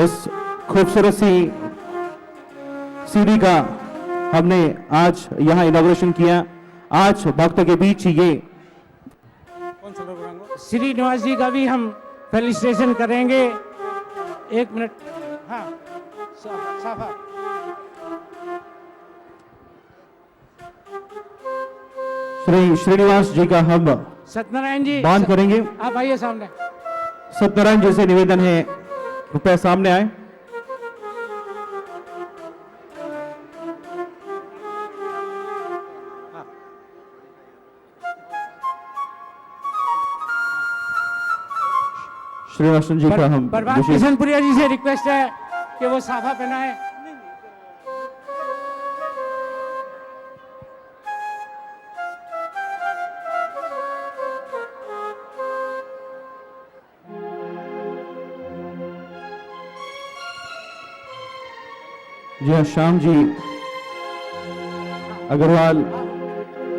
इस खूबसूरत सी सीडी का हमने आज यहाँ इनॉग्रेशन किया। आज भक्तों के बीच ये श्रीनिवास जी का भी हम फेलिसिटेशन करेंगे। एक मिनट। हाँ साफा। श्री श्रीनिवास जी का हम सत्यनारायण जी बांध करेंगे। आप आइए सामने। सत्यनारायण जी से निवेदन है कृपया सामने आए। श्रीनिवासन जी का हम प्रभात विशेष किशनपुरिया जी से रिक्वेस्ट है कि वो साफा पहनाए। जी हाँ, श्याम जी अग्रवाल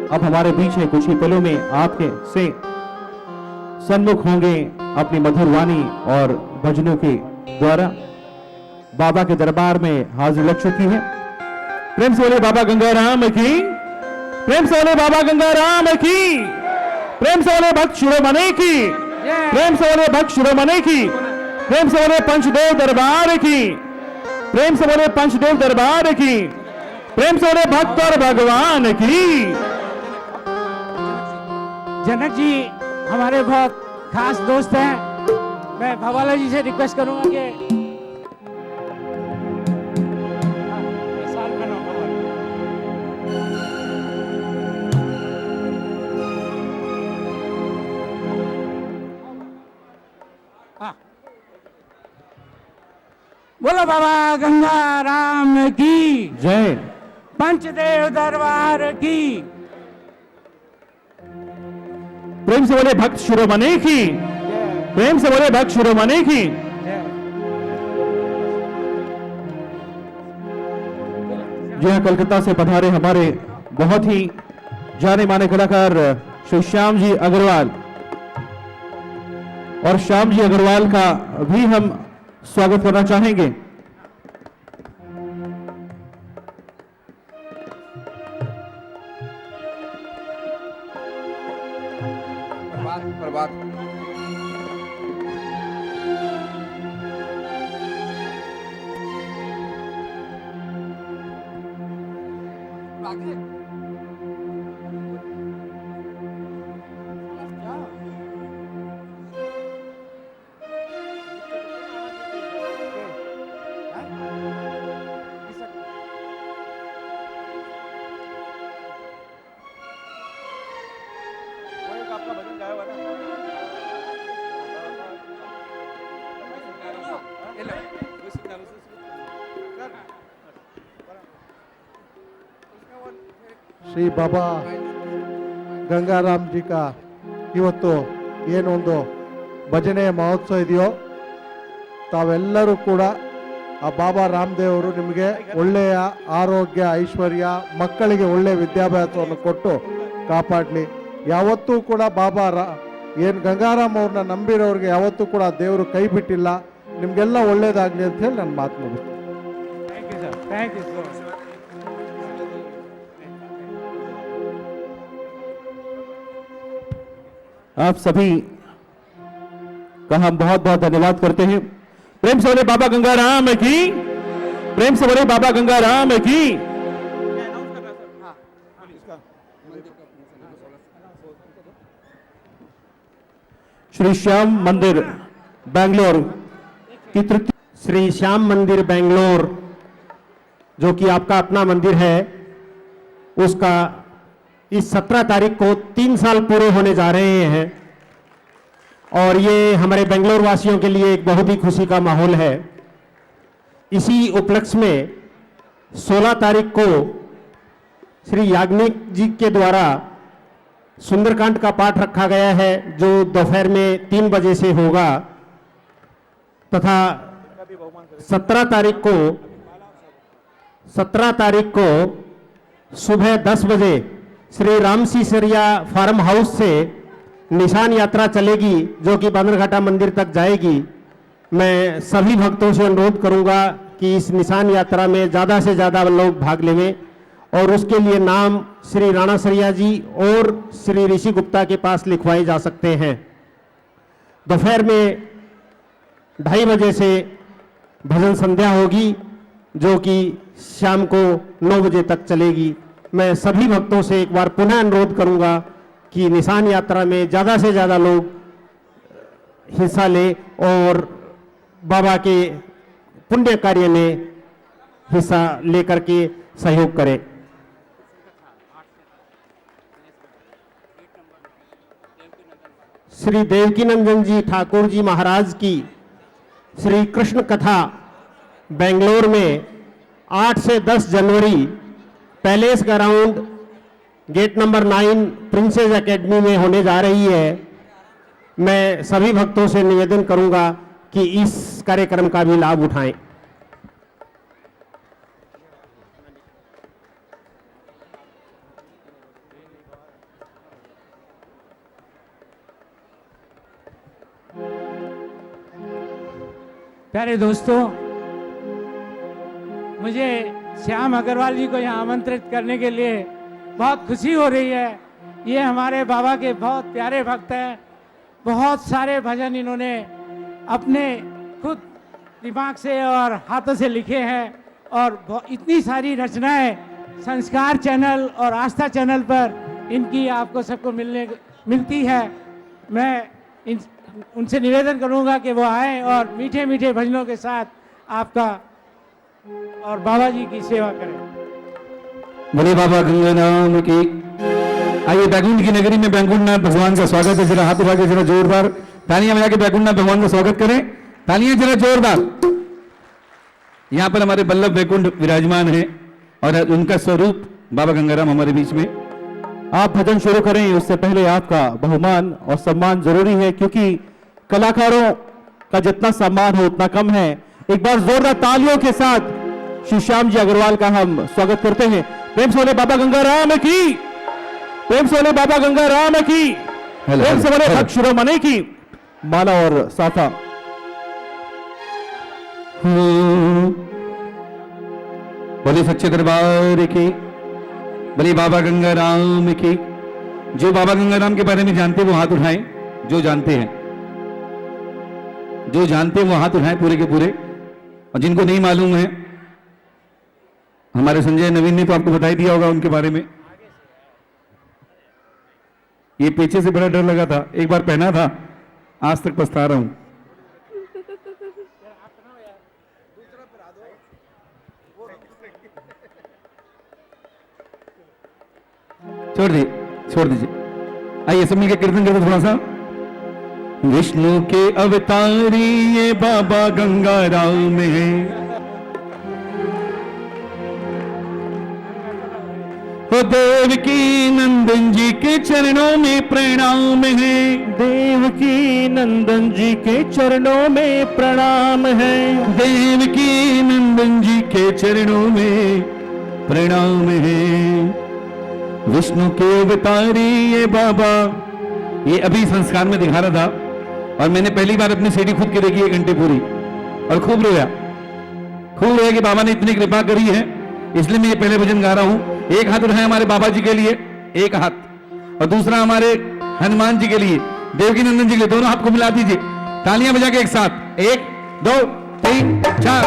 अब हमारे बीच है। कुछ ही पलों में आपके से सन्मुख होंगे अपनी मधुर वाणी और भजनों के द्वारा। बाबा के दरबार में हाजिर लग चुकी है। प्रेम से बोले बाबा गंगाराम की। प्रेम से बोले बाबा गंगाराम की। प्रेम से बोले भक्त शिरोमणि की। प्रेम से बोले भक्त शिरोमणि की। प्रेम से बोले पंचदेव दरबार की। प्रेम से बोले पंचदेव दरबार की। प्रेम से बोले भक्त और भगवान की। जनक जी हमारे बहुत खास दोस्त हैं। मैं भवाला जी से रिक्वेस्ट करूंगा कि साल मनाओ भवाला। हाँ। बोलो बाबा गंगाराम की जय। पंचदेव दरबार की। प्रेम से बोले भक्त शिरोमणि की। प्रेम से बोले भक्त शिरोमणि की। जी हाँ, कलकत्ता से पधारे हमारे बहुत ही जाने माने कलाकार श्री श्याम जी अग्रवाल, और श्याम जी अग्रवाल का भी हम स्वागत करना चाहेंगे। प्रभात आपका भजन गाया हुआ ना। ಶ್ರೀ ಬಾಬಾ ಗಂಗಾರಾಮ್ ಜಿ का ಇವತ್ತು ಏನೊಂದು ಭಜನೆಯ ಮಹೋತ್ಸವ ಇದೆಯೋ ತಾವೆಲ್ಲರೂ ಕೂಡ ಆ ಬಾಬಾ ರಾಮದೇವ್ ಅವರು ನಿಮಗೆ ಒಳ್ಳೆಯ ಆರೋಗ್ಯ ಐಶ್ವರ್ಯ ಮಕ್ಕಳಿಗೆ ಒಳ್ಳೆಯ ವಿದ್ಯಾಭ್ಯಾಸವನ್ನು ಕೊಟ್ಟು ಕಾಪಾಡಲಿ. ಯಾವತ್ತೂ ಕೂಡ ಏನು ಗಂಗಾರಾಮ್ ಅವ್ರನ್ನ ನಂಬಿರೋರಿಗೆ ಯಾವತ್ತೂ ಕೂಡ ದೇವರು ಕೈ ಬಿಟ್ಟಿಲ್ಲ. ನಿಮಗೆಲ್ಲ ಒಳ್ಳೇದಾಗಲಿ ಅಂತ ಹೇಳಿ ನನ್ನ ಮಾತು ಮುಗಿಸ್ತೀನಿ. Thank you sir, thank you so much. आप सभी का हम बहुत बहुत धन्यवाद करते हैं। प्रेम से बोले बाबा गंगाराम की, प्रेम से बोले बाबा गंगाराम की। श्री श्याम मंदिर बेंगलोर की तृतीय, श्री श्याम मंदिर बेंगलोर जो कि आपका अपना मंदिर है, उसका इस 17 तारीख को 3 साल पूरे होने जा रहे हैं और ये हमारे बेंगलोर वासियों के लिए एक बहुत ही खुशी का माहौल है। इसी उपलक्ष्य में 16 तारीख को श्री याग्निक जी के द्वारा सुंदरकांड का पाठ रखा गया है जो दोपहर में 3 बजे से होगा, तथा 17 तारीख को सुबह 10 बजे श्री राम सीसरिया फार्म हाउस से निशान यात्रा चलेगी जो कि बांदरघाटा मंदिर तक जाएगी। मैं सभी भक्तों से अनुरोध करूंगा कि इस निशान यात्रा में ज़्यादा से ज़्यादा लोग भाग लें और उसके लिए नाम श्री राणा सरिया जी और श्री ऋषि गुप्ता के पास लिखवाए जा सकते हैं। दोपहर में 2:30 बजे से भजन संध्या होगी जो कि शाम को 9 बजे तक चलेगी। मैं सभी भक्तों से एक बार पुनः अनुरोध करूंगा कि निशान यात्रा में ज़्यादा से ज़्यादा लोग हिस्सा लें और बाबा के पुण्य कार्य में हिस्सा लेकर के सहयोग करें। श्री देवकीनंदन जी ठाकुर जी महाराज की श्री कृष्ण कथा बेंगलोर में 8 से 10 जनवरी palace ground gate number 9 princess academy में होने जा रही है। मैं सभी भक्तों से निवेदन करूंगा कि इस कार्यक्रम का भी लाभ उठाएं। प्यारे दोस्तों, मुझे श्याम अग्रवाल जी को यहाँ आमंत्रित करने के लिए बहुत खुशी हो रही है। ये हमारे बाबा के बहुत प्यारे भक्त हैं। बहुत सारे भजन इन्होंने अपने खुद दिमाग से और हाथों से लिखे हैं और इतनी सारी रचनाएं संस्कार चैनल और आस्था चैनल पर इनकी आपको सबको मिलती है। मैं उनसे निवेदन करूंगा कि वो आए और मीठे मीठे भजनों के साथ आपका और बाबा जी की सेवा करें। बोले बाबा गंगाराम की। आइए बैकुंठ की नगरी में बैकुंठनाथ भगवान का स्वागत है। जरा हाथ उठा के जरा जोरदार तालियां बजा के बैकुंठनाथ भगवान का स्वागत करें। तालियां जरा जोरदार। यहाँ पर हमारे बल्लभ बैकुंठ विराजमान है और उनका स्वरूप बाबा गंगाराम हमारे बीच में। आप भजन शुरू करें उससे पहले आपका बहुमान और सम्मान जरूरी है, क्योंकि कलाकारों का जितना सम्मान हो उतना कम है। एक बार जोरदार तालियों के साथ श्री श्याम जी अग्रवाल का हम स्वागत करते हैं। प्रेम से बोले बाबा गंगाराम की, प्रेम से बोले बाबा गंगाराम की, प्रेम से बोले भक्त शिरोमणि की। माला और साफा। बोले सच्चे दरबार की, बोले बाबा गंगाराम की। जो बाबा गंगाराम के बारे में जानते हैं वो हाथ उठाएं। जो जानते हैं, जो जानते हैं वो हाथ उठाएं पूरे के पूरे। और जिनको नहीं मालूम है, हमारे संजय नवीन ने तो आपको बता ही दिया होगा उनके बारे में। ये पीछे से बड़ा डर लगा था, एक बार पहना था, आज तक पछता रहा हूं। छोड़ दीजिए। आइए सब मिलकर कीर्तन करते थोड़ा सा। विष्णु के अवतारी ये बाबा गंगाराम है। ओ देवकी नंदन जी के चरणों में प्रणाम है, देवकी नंदन जी के चरणों में प्रणाम है, देवकी नंदन जी के चरणों में प्रणाम है। विष्णु के अवतारी ये बाबा, ये अभी संस्कार में दिखा रहा था और मैंने पहली बार अपनी सीढ़ी खुद की देखी 1 घंटे पूरी और खूब रोया कि बाबा ने इतनी कृपा करी है, इसलिए मैं ये पहले भजन गा रहा हूं। एक हाथ उठाए हमारे बाबा जी के लिए, एक हाथ, और दूसरा हमारे हनुमान जी के लिए, देवकी नंदन जी के लिए, दोनों हाथ को मिला दीजिए, तालियां बजा के एक साथ, 1 2 3 4।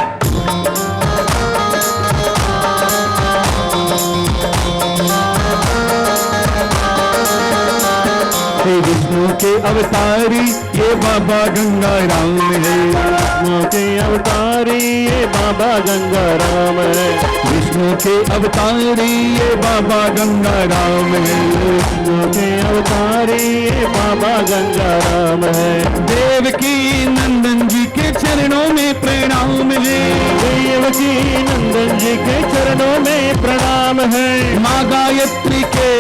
विष्णु के अवतारी ये बाबा गंगा राम है, विष्णु के अवतारी ये बाबा गंगा राम है, विष्णु के अवतारी ये बाबा गंगा राम है, विष्णु के अवतारी ये बाबा गंगा राम है, देवकी नंदन जी के चरणों में प्रणाम है, देवकी नंदन जी के चरणों में प्रणाम है, माँ गायत्री के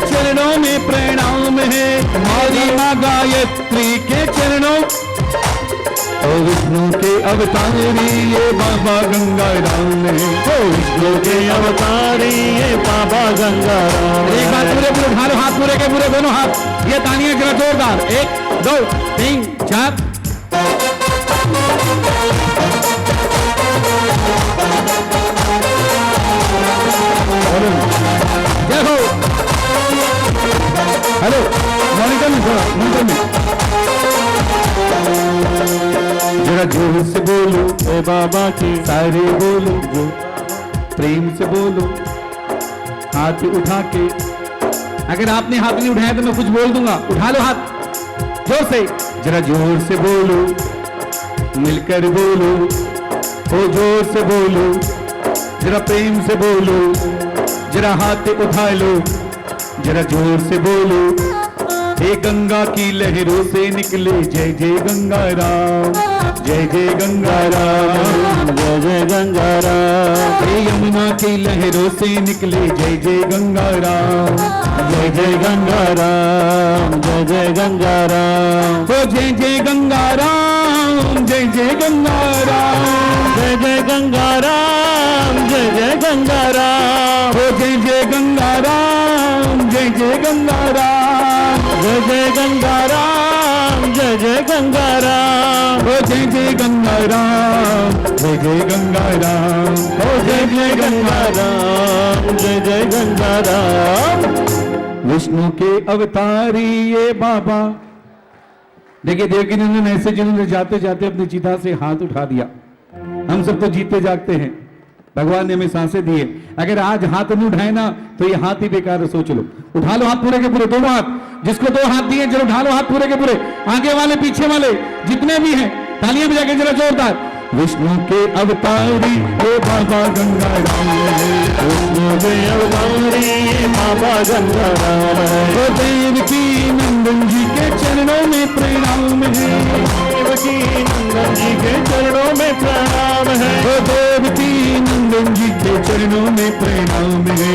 चरणों में प्रणाम है, हमारी माँ गायत्री के चरणों। ओ विष्णु के अवतारी ये बाबा गंगा राम है, ओ विष्णु के अवतारी ये बाबा गंगा राम है। एक बात पूरे पूरे हाथ हाथ पूरे के पूरे दोनों हाथ, ये तालियां जरा जोरदार, 1 2 3 4। जय हो। हेलो मॉनिटर में, थोड़ा मॉनिटर में जरा जोर से बोलो, ए बाबा की सारे बोलो, जो प्रेम से बोलो, हाथ उठा के। अगर आपने हाथ नहीं उठाया तो मैं कुछ बोल दूंगा, उठा लो हाथ जोर से, जरा जोर से बोलो, मिलकर बोलो, ओ जोर से बोलो, जरा प्रेम से बोलो, जरा हाथ उठा लो, जरा जोर से बोलो। हे गंगा की लहरों से निकले जय जय गंगा राम, जय जय गंगा राम, जय जय गंगा राम। हे यमुना की लहरों से निकले जय जय गंगा राम, जय जय गंगा राम, जय जय गंगा राम, ओ जय जय गंगा राम, जय जय गंगा राम, जय जय गंगा राम, जय जय गंगा राम, ओ जय जय गंगा राम, जय जय गंगा राम, जय जय गंगा राम, जय जय गंगा राम, ओ जय जय गंगा राम, जय जय गंगा राम, ओ जय जय गंगा राम, जय जय गंगा राम। विष्णु के अवतारी ये बाबा। देखिए देवकी नंदन ऐसे जिन्होंने जाते जाते अपनी चिता से हाथ उठा दिया। हम सब तो जीते जागते हैं, भगवान ने हमें सांसें दी है। अगर आज हाथ नहीं उठाए ना तो ये हाथ ही बेकार है, सोच लो। उठा लो हाथ पूरे के पूरे, दोनों हाथ, जिसको 2 हाथ दिए चलो उठा लो हाथ पूरे के पूरे, आगे वाले पीछे वाले जितने भी हैं, तालियां बजा के जरा जोरदार। विष्णु के अवतारी हे बाबा गंगा राम है, विष्णु के अवतारी ये बाबा गंगा राम है, ओ देवकी नंदन जी के चरणों में प्रणाम है, देवकी नंदन जी के चरणों में प्रणाम है, ओ देवकी नंदन जी के चरणों में प्रणाम है,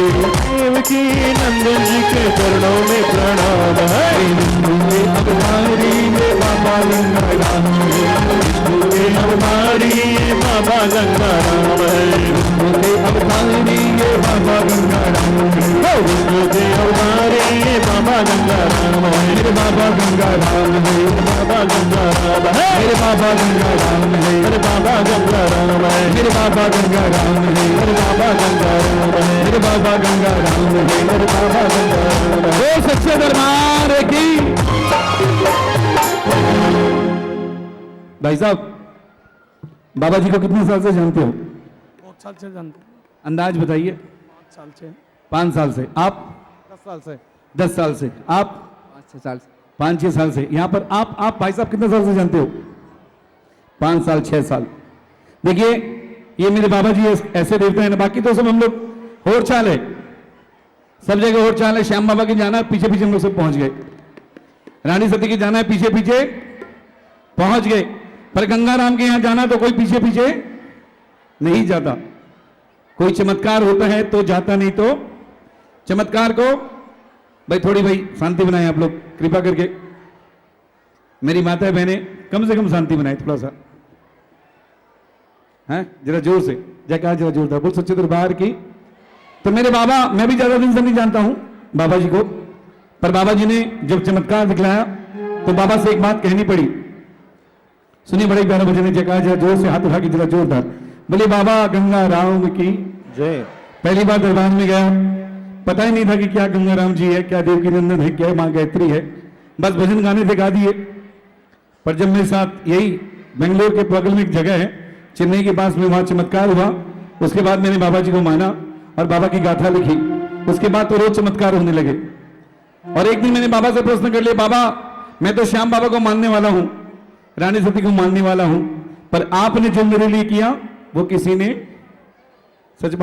देवकी नंदन जी के चरणों में प्रणाम है। विष्णु के अवतारी हे बाबा गंगा राम है, विष्णु के अवतारी ये बाबा गंगा राम है, विष्णु के अवतारी ये बाबा गंगा राम है, विष्णु के अवतारी ये बाबा गंगा राम है, मेरे बाबा गंगा राम है, बाबा गंगा राम है, मेरे बाबा गंगा राम है, मेरे बाबा गंगा राम है, मेरे बाबा गंगा राम है, मेरे बाबा गंगा राम है, मेरे बाबा गंगा राम है, मेरे बाबा गंगा राम है। वो सच्चे दरबार की। भाई साहब, बाबा जी को कितने साल से जानते हो? बहुत साल से जानते हैं, अंदाज बताइए। 5 साल से, 5 साल से। आप? 10 साल से, 10 साल से। आप? 5-6 साल से। 5-6 साल से। यहाँ पर आप भाई साहब कितने साल से जानते हो? 5 साल 6 साल। देखिए ये मेरे बाबा जी ऐसे देवता है ना, बाकी तो सब हम लोग होर चाल है, सब जगह होर चाल है। श्याम बाबा के जाना है, पीछे पीछे हम लोग सब पहुंच गए। रानी सती के जाना है, पीछे पीछे पहुंच गए। पर गंगाराम के यहां जाना तो कोई पीछे पीछे नहीं जाता। कोई चमत्कार होता है तो जाता, नहीं तो चमत्कार को भाई थोड़ी भाई शांति बनाए आप लोग कृपा करके। मेरी माता बहनें कम से कम शांति बनाए थोड़ा सा, हैं जरा जोर से जयकार जरा जोरदार बोल सच्चे दरबार की। तो मेरे बाबा, मैं भी ज्यादा दिन से नहीं जानता हूं बाबा जी को, पर बाबा जी ने जब चमत्कार दिखलाया तो बाबा से एक बात कहनी पड़ी। सुनिए बड़े प्यारा भजन है, जयकार जरा जोर से हाथ उठा के जरा जोरदार बोले बाबा गंगा राम की जय। पहली बार दरबार में गया, पता ही नहीं था कि क्या गंगा राम जी है, क्या देवकी नंदन है, क्या मां गायत्री है, बस भजन गाने से गा दिए। पर जब मेरे साथ यही बेंगलोर के बगल में एक जगह है चेन्नई के पास में, वहां चमत्कार हुआ, उसके बाद मैंने बाबा जी को माना और बाबा की गाथा लिखी। उसके बाद तो रोज चमत्कार होने लगे। और एक दिन मैंने बाबा से प्रश्न कर लिया, बाबा मैं तो श्याम बाबा को मानने वाला हूं, रानी सती को मानने वाला हूं, पर आपने जो मेरे लिए किया वो किसी ने, सच